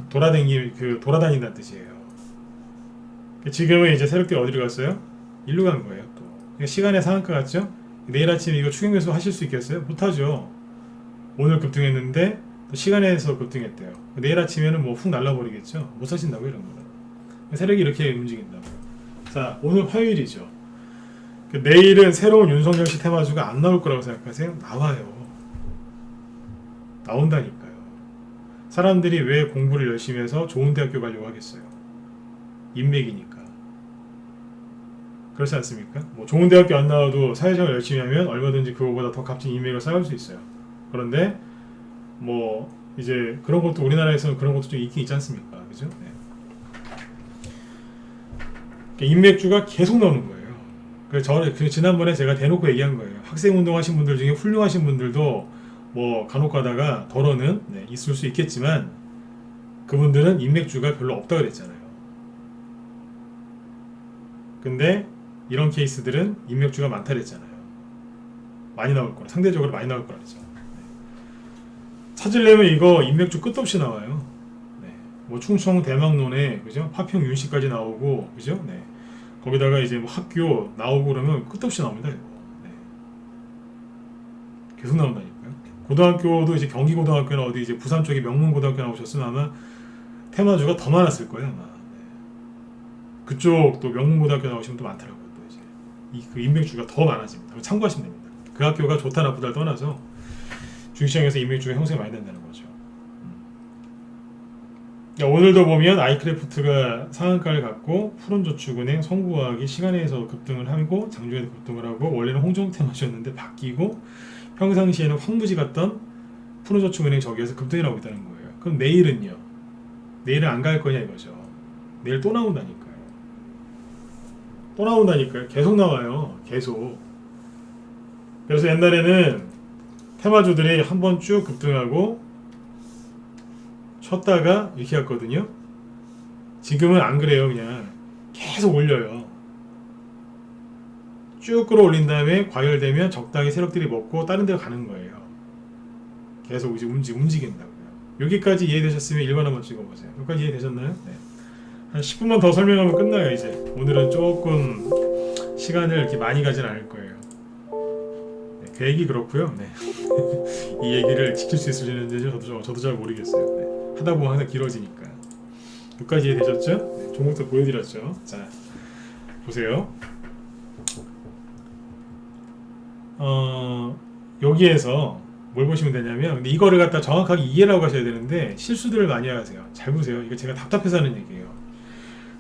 돌아다닌다는 뜻이에요. 지금은 이제 세력들이 어디로 갔어요? 일로 간 거예요. 또 시간의 상한가 같죠? 내일 아침에 이거 추경매수 하실 수 있겠어요? 못하죠. 오늘 급등했는데 또 시간에서 급등했대요. 내일 아침에는 뭐 훅 날라버리겠죠. 못 사신다고 이런 거는. 세력이 이렇게 움직인다고요. 자, 오늘 화요일이죠. 내일은 새로운 윤석열씨 테마주가 안 나올 거라고 생각하세요? 나와요. 나온다니까요. 사람들이 왜 공부를 열심히 해서 좋은 대학교 가려고 하겠어요? 인맥이니까. 그렇지 않습니까? 뭐 좋은 대학교 안 나와도 사회생활 열심히 하면 얼마든지 그거보다 더 값진 인맥을 쌓을 수 있어요. 그런데 뭐 이제 그런 것도 우리나라에서는 그런 것도 좀 있긴 있지 않습니까? 그죠? 네. 인맥주가 계속 나오는 거예요. 그래서 지난번에 제가 대놓고 얘기한 거예요. 학생운동 하신 분들 중에 훌륭하신 분들도 뭐 간혹 가다가 덜어는 있을 수 있겠지만 그분들은 인맥주가 별로 없다 그랬잖아요. 근데 이런 케이스들은 인맥주가 많다 그랬잖아요. 많이 나올 거라, 상대적으로 많이 나올 거라 그랬죠. 찾으려면 이거 인맥주 끝도 없이 나와요. 뭐 충청 대망론에 그죠? 파평 윤씨까지 나오고 그죠? 거기다가 이제 뭐 학교 나오고 그러면 끝도 없이 나옵니다. 이거. 계속 나온다니까요. 고등학교도 이제 경기고등학교나 어디 이제 부산 쪽에 명문고등학교 나오셨으면 아마 테마주가 더 많았을 거예요 아마. 그쪽 또 명문고등학교 나오시면 또 많더라고요. 또 이제 그 인맥주가 더 많아집니다. 참고하시면 됩니다. 그 학교가 좋다 나쁘다를 떠나서 주식시장에서 인맥주가 형성이 많이 된다는 거죠. 오늘도 보면 아이크래프트가 상한가를 갖고 푸른저축은행, 성구화학이 시간에서 급등을 하고 장중에도 급등을 하고 원래는 홍정테마주였는데 바뀌고 평상시에는 황무지 같던 푸른저축은행 저기에서 급등이 나오고 있다는 거예요. 그럼 내일은요? 내일은 안 갈 거냐 이거죠. 내일 또 나온다니까요. 또 나온다니까요. 계속 나와요. 계속. 그래서 옛날에는 테마주들이 한번 쭉 급등하고 쳤다가 이렇게 갔거든요. 지금은 안 그래요. 그냥 계속 올려요. 쭉 끌어올린 다음에 과열되면 적당히 세력들이 먹고 다른 데로 가는 거예요. 계속 이제 움직인다고요. 여기까지 이해되셨으면 1번 한번 찍어보세요. 여기까지 이해되셨나요? 네. 한 10분만 더 설명하면 끝나요. 이제 오늘은 조금 시간을 이렇게 많이 가진 않을 거예요. 네, 계획이 그렇고요. 네. 이 얘기를 지킬 수 있을지는 저도 잘 모르겠어요. 네. 하다 보면 항상 길어지니까. 여기까지 이해되셨죠? 네, 종목도 보여드렸죠. 자, 보세요. 여기에서 뭘 보시면 되냐면, 근데 이거를 갖다 정확하게 이해를 하고 가셔야 되는데 실수들을 많이 하세요. 잘 보세요. 이거 제가 답답해서 하는 얘기예요.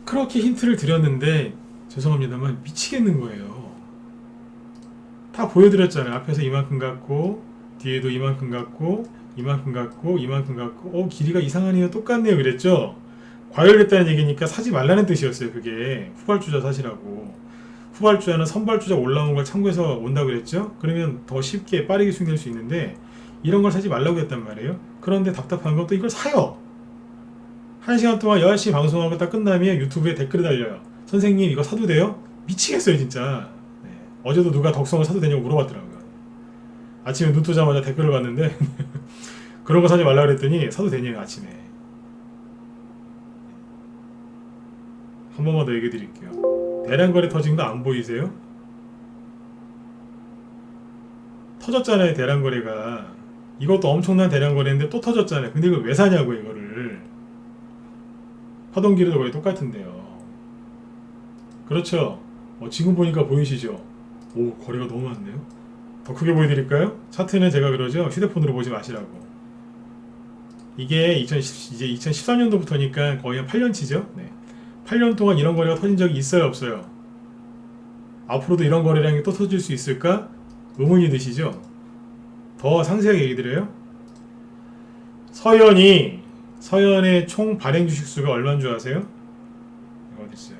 그렇게 힌트를 드렸는데 죄송합니다만 미치겠는 거예요. 다 보여드렸잖아요. 앞에서 이만큼 갖고 뒤에도 이만큼 갖고 이만큼 갖고 이만큼 갖고 길이가 이상하네요. 똑같네요. 그랬죠? 과열됐다는 얘기니까 사지 말라는 뜻이었어요. 그게 후발주자 사시라고. 후발주자는 선발주자 올라온 걸 참고해서 온다고 그랬죠? 그러면 더 쉽게 빠르게 수익낼 수 있는데 이런 걸 사지 말라고 했단 말이에요. 그런데 답답한 건 또 이걸 사요. 1시간 동안 10시 방송하고 딱 끝나면 유튜브에 댓글을 달려요. 선생님 이거 사도 돼요? 미치겠어요 진짜. 네. 어제도 누가 덕성을 사도 되냐고 물어봤더라고요. 아침에 눈 뜨자마자 댓글을 봤는데 그런 거 사지 말라고 그랬더니 사도 되냐고 아침에. 한 번만 더 얘기해 드릴게요. 대량거래 터진 거 안 보이세요? 터졌잖아요. 대량거래가. 이것도 엄청난 대량거래인데 또 터졌잖아요. 근데 이걸 왜 사냐고 이거를. 파동길도 거의 똑같은데요. 그렇죠? 지금 보니까 보이시죠? 오, 거래가 너무 많네요. 더 크게 보여드릴까요? 차트는 제가 그러죠. 휴대폰으로 보지 마시라고. 이게 이제 2013년도부터니까 거의 한 8년치죠. 네. 8년 동안 이런 거래가 터진 적이 있어요, 없어요? 앞으로도 이런 거래량이 또 터질 수 있을까? 의문이 드시죠? 더 상세하게 얘기 드려요. 서현의 총 발행 주식수가 얼마인 줄 아세요? 이거 어디 있어요?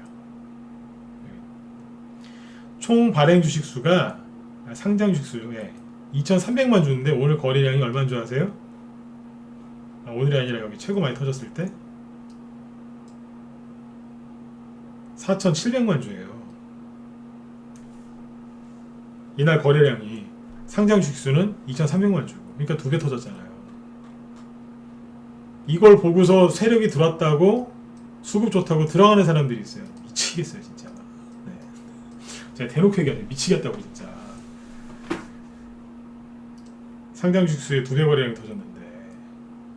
총 발행 주식수가 상장 주식수 2,300만 주인데 오늘 거래량이 얼마인 줄 아세요? 오늘이 아니라 여기 최고 많이 터졌을 때 4,700만 주예요. 이날 거래량이. 상장 주식수는 2,300만 주고. 그러니까 2배 터졌잖아요. 이걸 보고서 세력이 들어왔다고 수급 좋다고 들어가는 사람들이 있어요. 미치겠어요 진짜. 네. 제가 대놓고 얘기하죠. 미치겠다고 진짜. 상장 주식수의 2배 거래량이 터졌는데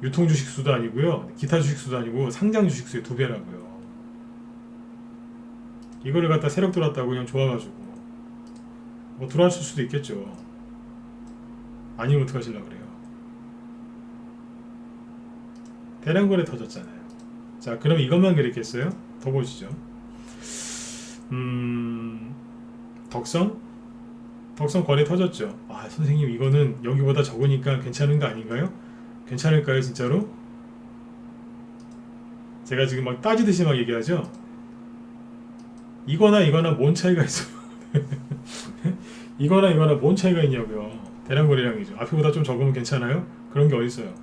유통 주식수도 아니고요, 기타 주식수도 아니고 상장 주식수의 2배라고요. 이거를 갖다 세력 들어왔다고 그냥 좋아가지고 뭐 들어왔을 수도 있겠죠. 아니면 어떡하시려고 그래요. 대량거래 터졌잖아요. 자, 그럼 이것만 그랬겠어요? 더 보시죠. 덕성 거래 터졌죠. 아, 선생님 이거는 여기보다 적으니까 괜찮은 거 아닌가요? 괜찮을까요 진짜로? 제가 지금 막 따지듯이 막 얘기하죠. 이거나 뭔 차이가 있어요? 이거나 뭔 차이가 있냐고요. 대량 거래량이죠. 앞에보다 좀 적으면 괜찮아요? 그런 게 어딨어요.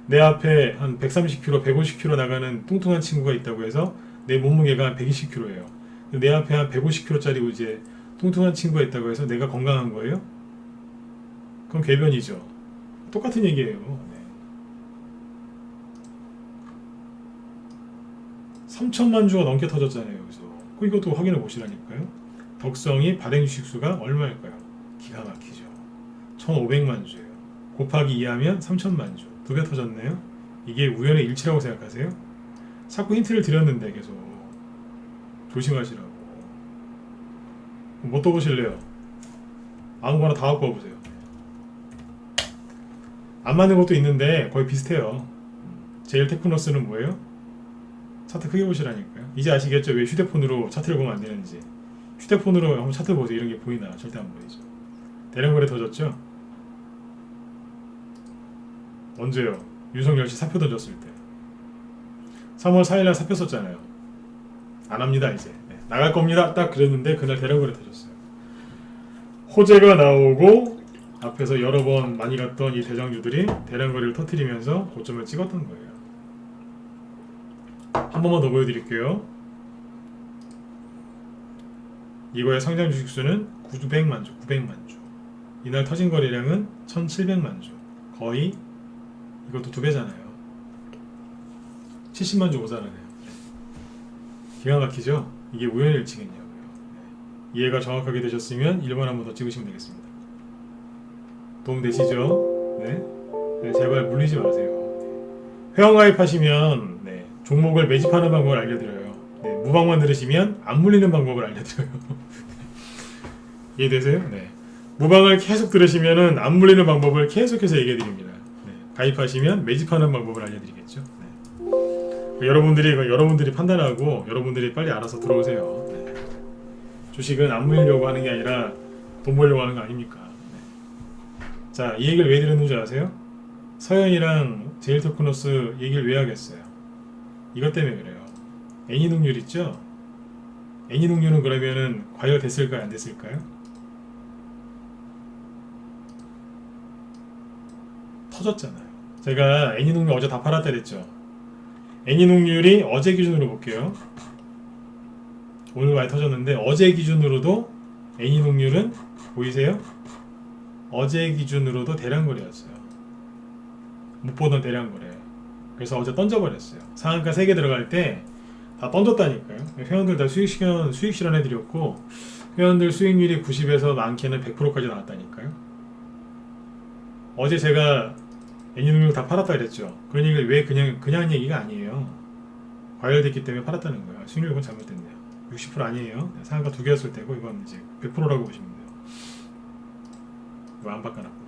내 앞에 한 130kg, 150kg 나가는 뚱뚱한 친구가 있다고 해서 내 몸무게가 한 120kg예요. 내 앞에 한 150kg짜리 이제 뚱뚱한 친구가 있다고 해서 내가 건강한 거예요? 그럼 궤변이죠. 똑같은 얘기예요. 네. 3천만 주가 넘게 터졌잖아요. 여기서. 이것도 확인해 보시라니까요. 덕성이 발행 주식수가 얼마일까요? 기가 막히죠. 1,500만 주예요. 곱하기 2하면 3천만 주. 2배 터졌네요. 이게 우연의 일치라고 생각하세요? 자꾸 힌트를 드렸는데 계속 조심하시라고. 뭐 또 보실래요? 아무거나 다 갖고 와보세요. 안 맞는 것도 있는데 거의 비슷해요. 제일 테크노스는 뭐예요? 차트 크게 보시라니까요. 이제 아시겠죠? 왜 휴대폰으로 차트를 보면 안 되는지. 휴대폰으로 한번 차트 보세요. 이런 게 보이나? 절대 안 보이죠. 대량거래 터졌죠? 언제요? 윤석열 씨 사표 던졌을 때. 3월 4일날 사표 썼잖아요. 안 합니다 이제. 네, 나갈 겁니다. 딱 그랬는데 그날 대량거래 터졌어요. 호재가 나오고 앞에서 여러 번 많이 갔던 이 대장주들이 대량거래를 터뜨리면서 고점을 찍었던 거예요. 한 번만 더 보여드릴게요. 이거의 상장 주식수는 900만 주, 900만 주. 이날 터진 거래량은 1,700만 주. 거의 이것도 2배잖아요. 70만 주 모자라네요. 기가 막히죠? 이게 우연의 일치겠냐고요. 네. 이해가 정확하게 되셨으면 1번 한번 더 찍으시면 되겠습니다. 도움 되시죠? 네. 네, 제발 물리지 마세요. 네. 회원가입하시면 네, 종목을 매집하는 방법을 알려드려요. 네, 무방만 들으시면 안 물리는 방법을 알려드려요. 이해되세요? 네. 무방을 계속 들으시면은 안 물리는 방법을 계속해서 얘기해드립니다. 네. 가입하시면 매집하는 방법을 알려드리겠죠. 네. 여러분들이 판단하고 여러분들이 빨리 알아서 들어오세요. 네. 주식은 안 물리려고 하는 게 아니라 돈 벌려고 하는 거 아닙니까? 네. 자, 이 얘기를 왜 드렸는 줄 아세요? 서현이랑 제일테크노스 얘기를 왜 하겠어요? 이것 때문에 그래요. 애니능률 있죠? 애니능률은 그러면은 과열됐을까요? 안 됐을까요? 터졌잖아요. 제가 애니능률 어제 다 팔았다 그랬죠. 애니능률이 어제 기준으로 볼게요. 오늘 많이 터졌는데 어제 기준으로도 애니능률은 보이세요? 어제 기준으로도 대량거래였어요. 못 보던 대량거래. 그래서 어제 던져버렸어요. 상한가 3개 들어갈 때 다 던졌다니까요. 회원들 다 수익 실현해드렸고 회원들 수익률이 90에서 많게는 100%까지 나왔다니까요. 어제 제가 애니능률 다 팔았다 그랬죠. 그런 얘기를 왜 그냥 얘기가 아니에요. 과열됐기 때문에 팔았다는 거예요. 수익률은 잘못됐네요. 60% 아니에요. 상한가 2개였을 때고 이건 이제 100%라고 보시면 돼요. 이거 안 바꿔놨고.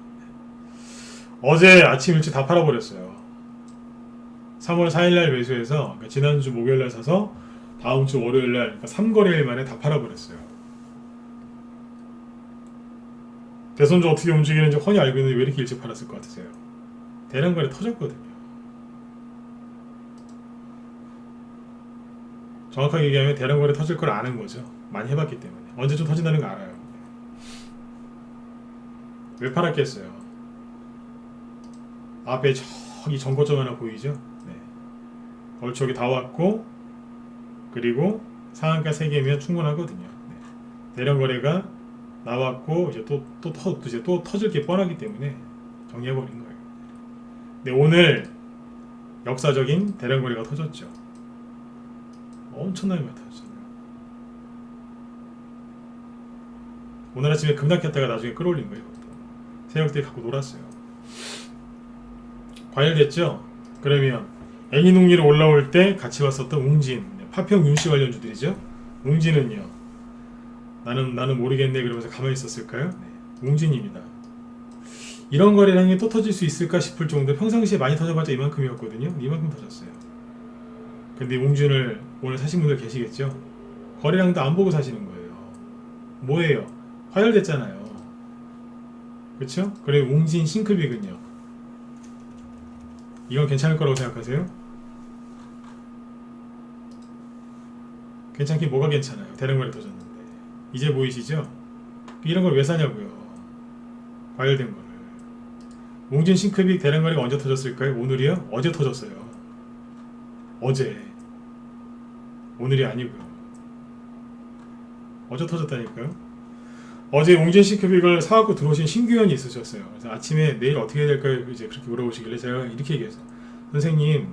어제 아침 일찍 다 팔아버렸어요. 3월 4일날 매수해서 그러니까 지난주 목요일날 사서 다음주 월요일날 그러니까 3거래일 만에 다 팔아버렸어요. 대선주 어떻게 움직이는지 훤히 알고 있는데 왜 이렇게 일찍 팔았을 것 같으세요? 대량거래 터졌거든요. 정확하게 얘기하면 대량거래 터질 걸 아는 거죠. 많이 해봤기 때문에. 언제쯤 터진다는 거 알아요. 왜 팔았겠어요? 앞에 저기 전고점 하나 보이죠? 네. 얼추 여기 다 왔고 그리고 상한가 3개면 충분하거든요. 네. 대량 거래가 나왔고 이제 또 터질 게 뻔하기 때문에 정리해버린 거예요. 네, 오늘 역사적인 대량 거래가 터졌죠. 엄청나게 많이 터졌잖아요. 오늘 아침에 급락했다가 나중에 끌어올린 거예요. 세력들이 갖고 놀았어요. 과열됐죠? 그러면 애니농리로 올라올 때 같이 왔었던 웅진, 파평 윤씨 관련주들이죠. 웅진은요. 나는 모르겠네 그러면서 가만히 있었을까요? 네. 웅진입니다. 이런 거래량이 또 터질 수 있을까 싶을 정도 평상시에 많이 터져봤자 이만큼이었거든요. 이만큼 터졌어요. 근데 웅진을 오늘 사신 분들 계시겠죠? 거래량도 안 보고 사시는 거예요. 뭐예요? 과열됐잖아요. 그쵸? 그래 웅진 싱크빅은요. 이건 괜찮을 거라고 생각하세요? 괜찮긴 뭐가 괜찮아요? 대량 거래 터졌는데. 이제 보이시죠? 이런 걸 왜 사냐고요? 과열된 거를. 웅진 싱크빅 대량 거래가 언제 터졌을까요? 오늘이요? 어제 터졌어요. 어제. 오늘이 아니고요. 어제 터졌다니까요. 어제 웅진 싱크빅을 사갖고 들어오신 신규현이 있으셨어요. 그래서 아침에 내일 어떻게 해야 될까요? 이제 그렇게 물어보시길래 제가 이렇게 얘기했어요. 선생님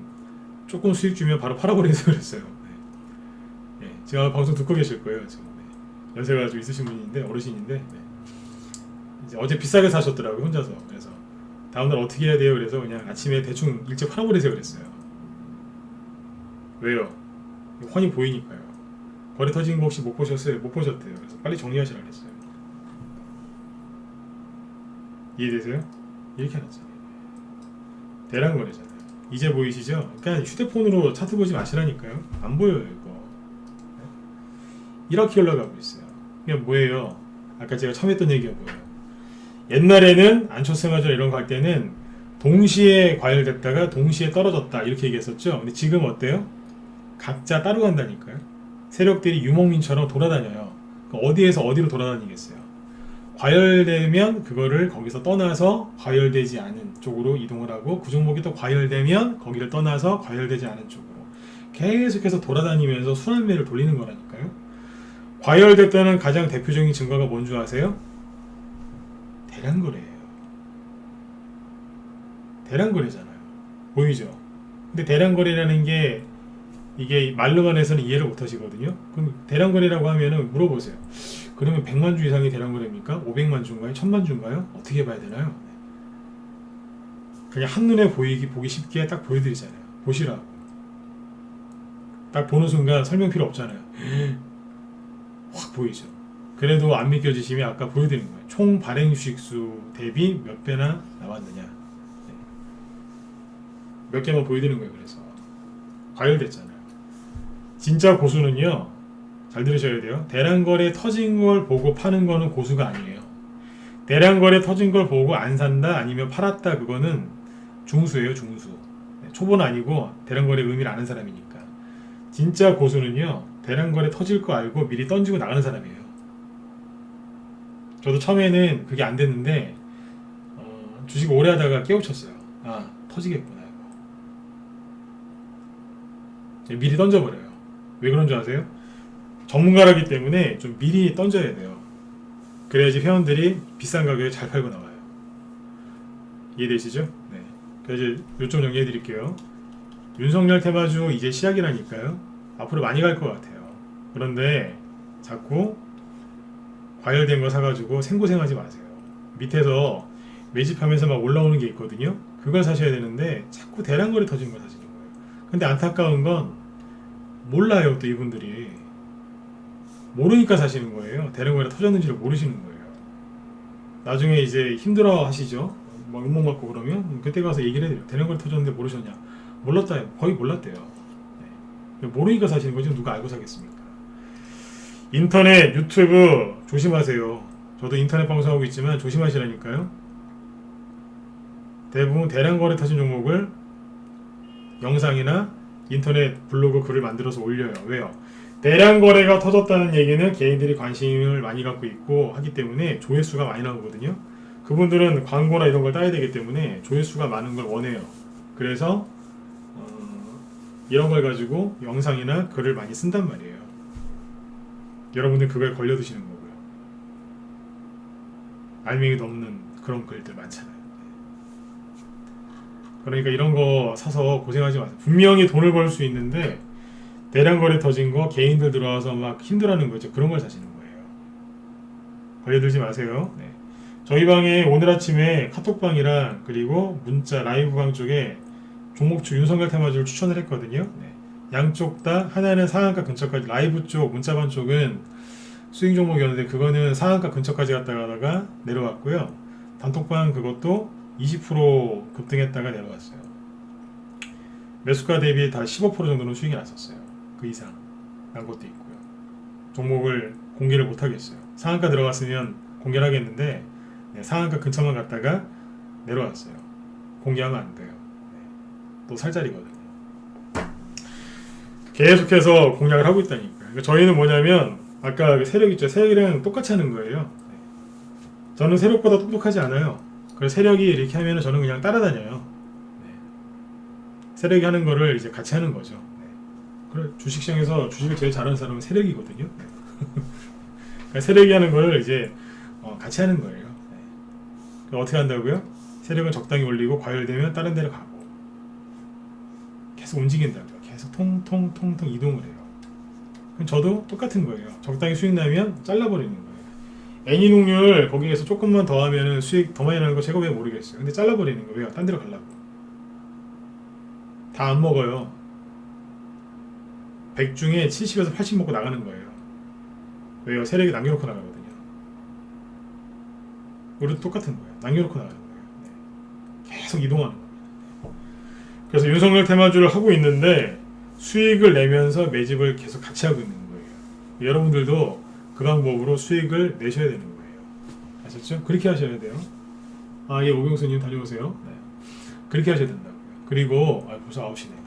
조금 수익 주면 바로 팔아버리세요 그랬어요. 네. 네. 제가 방송 듣고 계실 거예요 지금. 네. 연세가 좀 있으신 분인데 어르신인데 네. 이제 어제 비싸게 사셨더라고요 혼자서. 그래서 다음날 어떻게 해야 돼요? 그래서 그냥 아침에 대충 일찍 팔아버리세요 그랬어요. 왜요? 훤히 보이니까요. 거래 터진 거 혹시 못 보셨어요? 못 보셨대요. 그래서 빨리 정리하시라 그랬어요. 이해되세요? 이렇게 하죠. 대량 거래잖아요. 이제 보이시죠? 그러니까 휴대폰으로 차트 보지 마시라니까요. 안 보여요 이거. 이렇게 올라가고 있어요. 이게 뭐예요? 아까 제가 처음 했던 얘기가 뭐예요? 옛날에는 안초생화전 이런 거 할 때는 동시에 과열됐다가 동시에 떨어졌다 이렇게 얘기했었죠. 근데 지금 어때요? 각자 따로 간다니까요. 세력들이 유목민처럼 돌아다녀요. 어디에서 어디로 돌아다니겠어요? 과열되면 그거를 거기서 떠나서 과열되지 않은 쪽으로 이동을 하고 그 종목이 또 과열되면 거기를 떠나서 과열되지 않은 쪽으로 계속해서 돌아다니면서 순환매를 돌리는 거라니까요. 과열됐다는 가장 대표적인 증거가 뭔 줄 아세요? 대량거래예요. 대량거래잖아요. 보이죠? 근데 대량거래라는 게 이게 말로만 해서는 이해를 못 하시거든요. 그럼 대량거래라고 하면은 물어보세요. 그러면 100만 주 이상이 대량거래입니까? 500만 주인가요? 1000만 주인가요? 어떻게 봐야 되나요? 그냥 한눈에 보기 쉽게 딱 보여드리잖아요. 보시라고. 딱 보는 순간 설명 필요 없잖아요. 확 보이죠. 그래도 안 믿겨지시면 아까 보여드린 거예요. 총 발행 주식수 대비 몇 배나 나왔느냐. 몇 개만 보여드리는 거예요. 그래서 과열됐잖아요. 진짜 고수는요. 잘 들으셔야 돼요. 대량거래 터진 걸 보고 파는 거는 고수가 아니에요. 대량거래 터진 걸 보고 안 산다 아니면 팔았다 그거는 중수예요. 중수. 초보는 아니고 대량거래 의미를 아는 사람이니까. 진짜 고수는요. 대량거래 터질 거 알고 미리 던지고 나가는 사람이에요. 저도 처음에는 그게 안 됐는데 주식 오래 하다가 깨우쳤어요. 아 터지겠구나 이거. 미리 던져버려요. 왜 그런 줄 아세요? 전문가라기 때문에 좀 미리 던져야 돼요. 그래야지 회원들이 비싼 가격에 잘 팔고 나와요. 이해되시죠? 네. 그래서 이제 요점 정리해 드릴게요. 윤석열 테마주 이제 시작이라니까요. 앞으로 많이 갈 것 같아요. 그런데 자꾸 과열된 거 사가지고 생고생하지 마세요. 밑에서 매집하면서 막 올라오는 게 있거든요. 그걸 사셔야 되는데 자꾸 대량거래 터진 걸 사시는 거예요. 근데 안타까운 건 몰라요. 또 이분들이 모르니까 사시는 거예요. 대량거래 터졌는지를 모르시는 거예요. 나중에 이제 힘들어 하시죠. 막 욕먹 맞고 그러면 그때 가서 얘기를 해드려요. 대량거래 터졌는데 모르셨냐? 몰랐다. 거의 몰랐대요. 네. 모르니까 사시는 거지 누가 알고 사겠습니까? 인터넷, 유튜브 조심하세요. 저도 인터넷 방송하고 있지만 조심하시라니까요. 대부분 대량거래 터진 종목을 영상이나 인터넷 블로그 글을 만들어서 올려요. 왜요? 대량거래가 터졌다는 얘기는 개인들이 관심을 많이 갖고 있고 하기 때문에 조회수가 많이 나오거든요. 그분들은 광고나 이런 걸 따야 되기 때문에 조회수가 많은 걸 원해요. 그래서 이런 걸 가지고 영상이나 글을 많이 쓴단 말이에요. 여러분들 그거에 걸려드시는 거고요. 알맹이도 없는 그런 글들 많잖아요. 그러니까 이런 거 사서 고생하지 마세요. 분명히 돈을 벌 수 있는데 대량 거래 터진 거 개인들 들어와서 막 힘들어하는 거죠. 그런 걸 사시는 거예요. 걸려들지 마세요. 네. 저희 방에 오늘 아침에 카톡방이랑 그리고 문자 라이브방 쪽에 종목주 윤석열 테마주를 추천을 했거든요. 네. 양쪽 다 하나는 상한가 근처까지, 라이브 쪽 문자반 쪽은 스윙 종목이었는데 그거는 상한가 근처까지 갔다가 내려왔고요. 단톡방 그것도 20% 급등했다가 내려왔어요. 매수가 대비 다 15% 정도는 수익이 났었어요. 그 이상 난 것도 있고요. 종목을 공개를 못 하겠어요. 상한가 들어갔으면 공개를 하겠는데 상한가 근처만 갔다가 내려왔어요. 공개하면 안 돼요. 또 살자리거든요. 계속해서 공략을 하고 있다니까요. 그러니까 저희는 뭐냐면 아까 그 세력 있죠. 세력이랑 똑같이 하는 거예요. 저는 세력보다 똑똑하지 않아요. 그래서 세력이 이렇게 하면 저는 그냥 따라다녀요. 세력이 하는 거를 이제 같이 하는 거죠. 그래, 주식시장에서 주식을 제일 잘하는 사람은 세력이거든요. 그러니까 세력이 하는 거를 이제 같이 하는 거예요. 그러니까 어떻게 한다고요? 세력은 적당히 올리고 과열되면 다른 데로 가고 계속 움직인다고요. 계속 통통통통 이동을 해요. 그럼 저도 똑같은 거예요. 적당히 수익 나면 잘라버리는 거예요. 애니농률 거기에서 조금만 더 하면 수익 더 많이 나는 거 제가 왜 모르겠어요. 근데 잘라버리는 거예요. 딴 데로 가려고. 다 안 먹어요. 100 중에 70에서 80 먹고 나가는 거예요. 왜요? 세력이 남겨놓고 나가거든요. 우리도 똑같은 거예요. 남겨놓고 나가는 거예요. 계속 이동하는 겁니다. 그래서 윤석열 테마주를 하고 있는데 수익을 내면서 매집을 계속 같이 하고 있는 거예요. 여러분들도 그 방법으로 수익을 내셔야 되는 거예요. 아셨죠? 그렇게 하셔야 돼요. 예, 오경수님 다녀오세요. 네. 그렇게 하셔야 된다고요. 그리고 벌써 9시네요.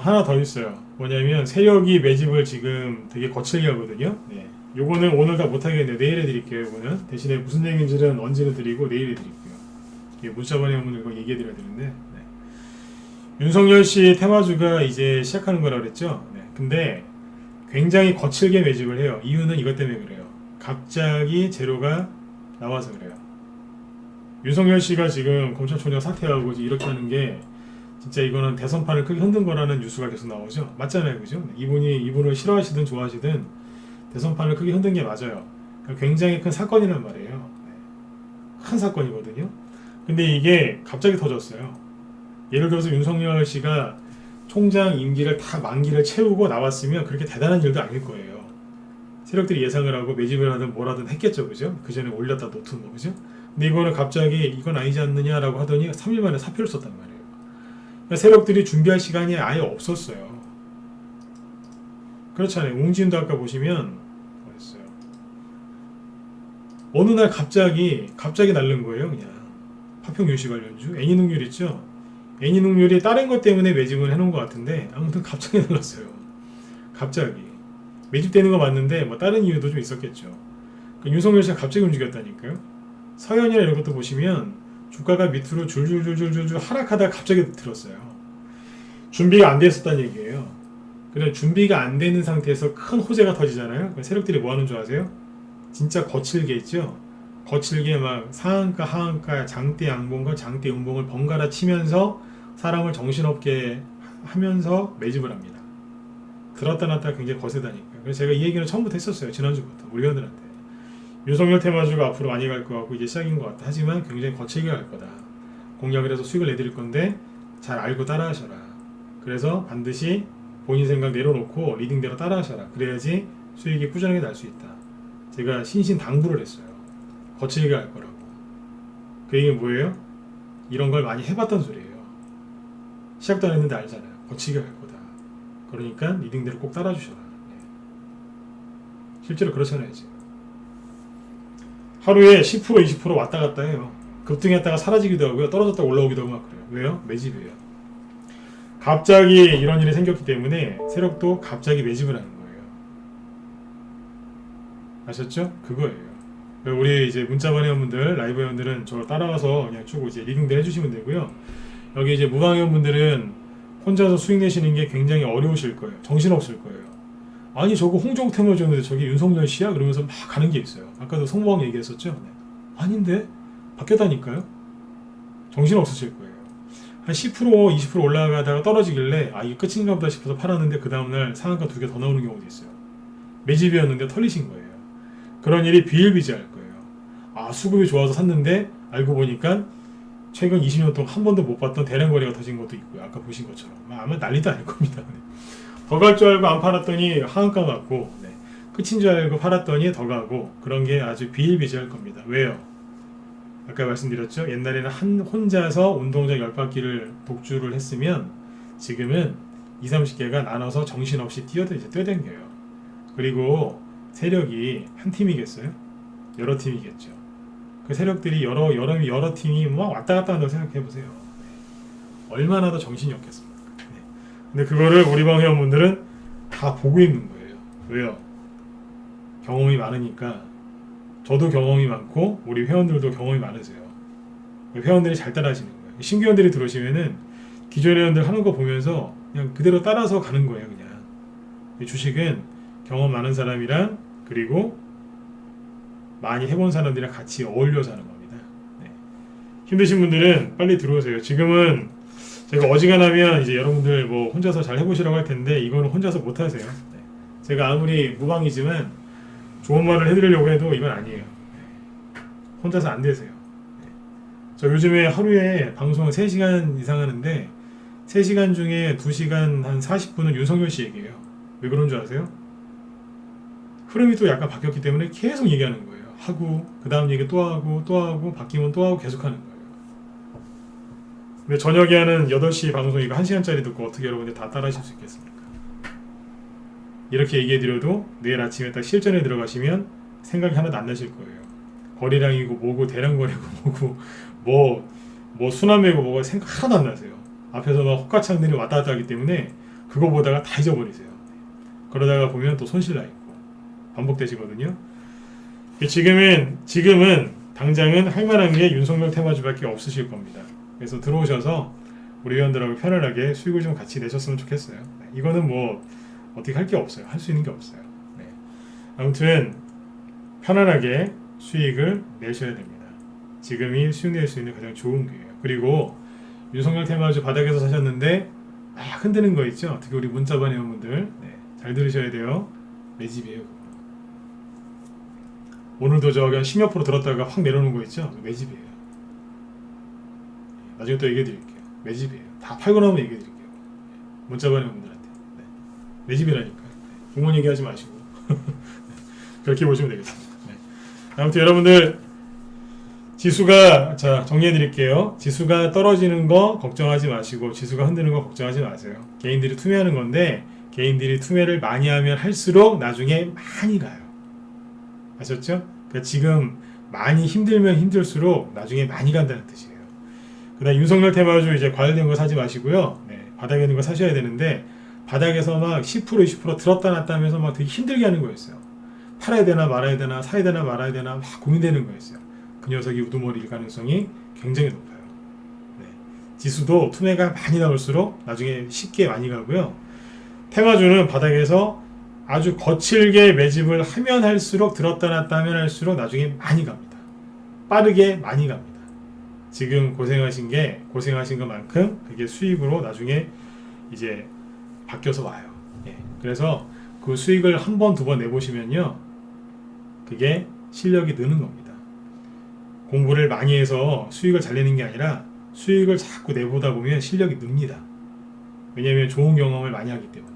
하나 더 있어요. 뭐냐면 세력이 매집을 지금 되게 거칠게 하거든요. 네. 요거는 오늘 다 못하겠네요. 내일 해드릴게요. 요거는 대신에 무슨 얘기인지는 언제는 드리고 내일 해드릴게요. 문자번에 오면 이거 얘기해드려야 되는데 윤석열 씨 테마주가 이제 시작하는 거라 그랬죠. 네. 근데 굉장히 거칠게 매집을 해요. 이유는 이것 때문에 그래요. 갑자기 재료가 나와서 그래요. 윤석열 씨가 지금 검찰총장 사퇴하고 이렇게 하는 게 진짜 이거는 대선판을 크게 흔든 거라는 뉴스가 계속 나오죠. 맞잖아요, 그죠? 이분을 싫어하시든 좋아하시든 대선판을 크게 흔든 게 맞아요. 굉장히 큰 사건이란 말이에요. 큰 사건이거든요. 근데 이게 갑자기 터졌어요. 예를 들어서 윤석열 씨가 총장 임기를 다 만기를 채우고 나왔으면 그렇게 대단한 일도 아닐 거예요. 세력들이 예상을 하고 매집을 하든 뭘 하든 했겠죠, 그죠? 그 전에 올렸다 놓든 뭐, 그죠? 근데 이거는 갑자기 이건 아니지 않느냐라고 하더니 3일 만에 사표를 썼단 말이에요. 그러니까 세력들이 준비할 시간이 아예 없었어요. 그렇잖아요. 웅진도 아까 보시면 어딨어요? 어느 날 갑자기 날른 거예요, 그냥. 파평유시 관련주 애니농률 있죠? 애니농률이 다른 것 때문에 매집을 해놓은 것 같은데 아무튼 갑자기 날랐어요. 갑자기 매집되는 거 맞는데 뭐 다른 이유도 좀 있었겠죠. 윤석열 씨가 갑자기 움직였다니까요. 서현이나 이런 것도 보시면 주가가 밑으로 줄줄줄줄줄 하락하다가 갑자기 들었어요. 준비가 안 됐었다는 얘기예요. 그래 준비가 안 되는 상태에서 큰 호재가 터지잖아요. 세력들이 뭐 하는 줄 아세요? 진짜 거칠게 있죠. 거칠게 막 상한가 하한가 장대 양봉과 장대 음봉을 번갈아 치면서 사람을 정신없게 하면서 매집을 합니다. 들었다 놨다 굉장히 거세다니까. 그래서 제가 이 얘기는 처음부터 했었어요. 지난주부터 우리 회원들한테. 윤석열 테마주가 앞으로 많이 갈 것 같고 이제 시작인 것 같다. 하지만 굉장히 거칠게 갈 거다. 공략을 해서 수익을 내드릴 건데 잘 알고 따라하셔라. 그래서 반드시 본인 생각 내려놓고 리딩대로 따라하셔라. 그래야지 수익이 꾸준하게 날 수 있다. 제가 신신당부를 했어요. 거칠게 갈 거라고. 그 얘기는 뭐예요? 이런 걸 많이 해봤던 소리예요. 시작도 안 했는데 알잖아요. 거칠게 갈 거다. 그러니까 리딩대로 꼭 따라주셔라. 실제로 그렇잖아요. 지금. 하루에 10% 20% 왔다 갔다 해요. 급등했다가 사라지기도 하고요. 떨어졌다가 올라오기도 하고 막 그래요. 왜요? 매집이에요. 갑자기 이런 일이 생겼기 때문에 세력도 갑자기 매집을 하는 거예요. 아셨죠? 그거예요. 우리 이제 문자반 회원분들, 라이브 회원들은 저를 따라와서 그냥 쭉 이제 리딩들 해주시면 되고요. 여기 이제 무방 회원분들은 혼자서 수익 내시는 게 굉장히 어려우실 거예요. 정신없을 거예요. 아니 저거 홍정욱 테마주였는데 저게 윤석열 씨야? 그러면서 막 가는 게 있어요. 아까도 송보왕 얘기했었죠. 네. 아닌데 바뀌었다니까요. 정신 없으실 거예요. 한 10% 20% 올라가다가 떨어지길래 아 이게 끝인가 보다 싶어서 팔았는데 그 다음날 상한가 2개 더 나오는 경우도 있어요. 매집이었는데 털리신 거예요. 그런 일이 비일비재할 거예요. 아 수급이 좋아서 샀는데 알고 보니까 최근 20년 동안 한 번도 못 봤던 대량 거래가 터진 것도 있고요. 아까 보신 것처럼 아마 난리도 아닐 겁니다. 더 갈 줄 알고 안 팔았더니 하한가 맞고 네. 끝인 줄 알고 팔았더니 더 가고 그런 게 아주 비일비재할 겁니다. 왜요? 아까 말씀드렸죠. 옛날에는 혼자서 운동장 10바퀴를 독주를 했으면 지금은 20, 30개가 나눠서 정신없이 뛰어댕겨요. 그리고 세력이 한 팀이겠어요? 여러 팀이겠죠. 그 세력들이 여러 팀이 막 왔다 갔다 한다고 생각해 보세요. 얼마나 더 정신이 없겠습니까? 네. 근데 그거를 우리 방 회원분들은 다 보고 있는 거예요. 왜요? 경험이 많으니까. 저도 경험이 많고 우리 회원들도 경험이 많으세요. 회원들이 잘 따라하시는 거예요. 신규 회원들이 들어오시면은 기존 회원들 하는 거 보면서 그냥 그대로 따라서 가는 거예요. 그냥 주식은 경험 많은 사람이랑 그리고 많이 해본 사람들이랑 같이 어울려서 하는 겁니다. 네. 힘드신 분들은 빨리 들어오세요. 지금은 제가 어지간하면 이제 여러분들 뭐 혼자서 잘 해보시라고 할 텐데 이거는 혼자서 못 하세요. 네. 제가 아무리 무방이지만 좋은 말을 해드리려고 해도 이건 아니에요. 네. 혼자서 안 되세요. 네. 저 요즘에 하루에 방송을 3시간 이상 하는데 3시간 중에 2시간 한 40분은 윤석열 씨 얘기해요. 왜 그런 줄 아세요? 흐름이 또 약간 바뀌었기 때문에 계속 얘기하는 거예요. 하고 그 다음 얘기 또 하고 바뀌면 또 하고 계속 하는 거예요. 근데 저녁에 하는 8시 방송 이거 1시간짜리 듣고 어떻게 여러분들 다 따라하실 수 있겠습니까? 이렇게 얘기해드려도 내일 아침에 딱 실전에 들어가시면 생각이 하나도 안 나실 거예요. 거래량이고 뭐고 대량 거래고 뭐고 뭐 순환매고 뭐가 생각 하나도 안 나세요. 앞에서 막 호가창들이 왔다 갔다 하기 때문에 그거 보다가 다 잊어버리세요. 그러다가 보면 또 손실 나 있고 반복되시거든요. 지금은 당장은 할 만한 게 윤석열 테마주밖에 없으실 겁니다. 그래서 들어오셔서 우리 회원들하고 편안하게 수익을 좀 같이 내셨으면 좋겠어요. 이거는 뭐 어떻게 할 게 없어요. 할 수 있는 게 없어요. 네. 아무튼 편안하게 수익을 내셔야 됩니다. 지금이 수익 낼 수 있는 가장 좋은 기회예요. 그리고 윤석열 테마주 바닥에서 사셨는데 막 흔드는 거 있죠. 특히 우리 문자반 회원분들 네. 잘 들으셔야 돼요. 내 집이에요. 오늘도 저 그냥 10몇 프로 들었다가 확 내려오는 거 있죠. 내 집이에요. 나중에 또 얘기해 드릴게요. 내 집이에요. 다 팔고 나면 얘기해 드릴게요. 문자반 회원분들한테 네. 내 집이라니까. 부모님 얘기하지 마시고 그렇게 보시면 되겠습니다. 네. 아무튼 여러분들 지수가 자 정리해 드릴게요. 지수가 떨어지는 거 걱정하지 마시고 지수가 흔드는 거 걱정하지 마세요. 개인들이 투매하는 건데 개인들이 투매를 많이 하면 할수록 나중에 많이 가요. 아셨죠? 그러니까 지금 많이 힘들면 힘들수록 나중에 많이 간다는 뜻이에요. 그다음 윤석열 테마주 이제 과열된 거 사지 마시고요. 네, 바닥에 있는 거 사셔야 되는데 바닥에서 막 10% 20% 들었다 놨다 하면서 막 되게 힘들게 하는 거였어요. 팔아야 되나 말아야 되나 사야 되나 말아야 되나 막 고민되는 거였어요. 그 녀석이 우두머리일 가능성이 굉장히 높아요. 네. 지수도 투매가 많이 나올수록 나중에 쉽게 많이 가고요. 테마주는 바닥에서 아주 거칠게 매집을 하면 할수록 들었다 놨다 하면 할수록 나중에 많이 갑니다. 빠르게 많이 갑니다. 지금 고생하신 것만큼 그게 수익으로 나중에 이제 바뀌어서 와요. 예. 그래서 그 수익을 한 번, 두 번 내보시면요. 그게 실력이 느는 겁니다. 공부를 많이 해서 수익을 잘 내는 게 아니라 수익을 자꾸 내보다 보면 실력이 늡니다. 왜냐하면 좋은 경험을 많이 하기 때문에.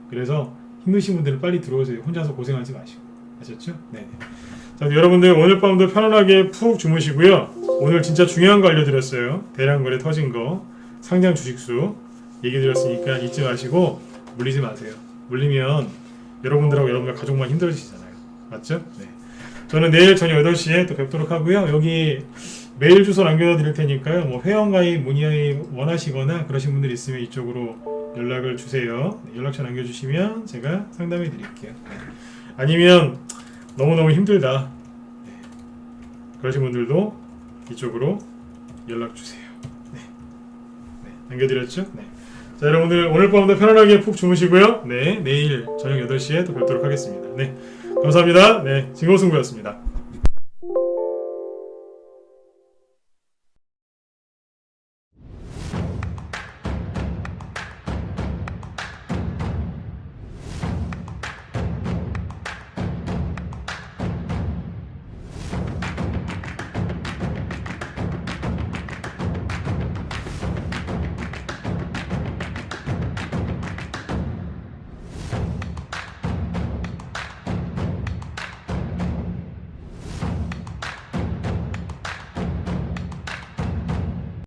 그래서 힘드신 분들은 빨리 들어오세요. 혼자서 고생하지 마시고. 아셨죠? 네. 자, 여러분들 오늘 밤도 편안하게 푹 주무시고요. 오늘 진짜 중요한 거 알려드렸어요. 대량거래 터진 거, 상장 주식수 얘기 드렸으니까 잊지 마시고 물리지 마세요. 물리면 여러분들 가족만 힘들어지시잖아요. 맞죠? 네. 저는 내일 저녁 8시에 또 뵙도록 하고요. 여기 메일 주소 남겨드릴 테니까요. 뭐 회원가입 문의 원하시거나 그러신 분들 있으면 이쪽으로 연락을 주세요. 연락처 남겨주시면 제가 상담해 드릴게요. 아니면 너무너무 힘들다. 네. 그러신 분들도 이쪽으로 연락 주세요. 네. 네. 남겨드렸죠? 네. 자, 여러분들 오늘 밤도 편안하게 푹 주무시고요. 네, 내일 저녁 8시에 또 뵙도록 하겠습니다. 네, 감사합니다. 네, 진고승부였습니다.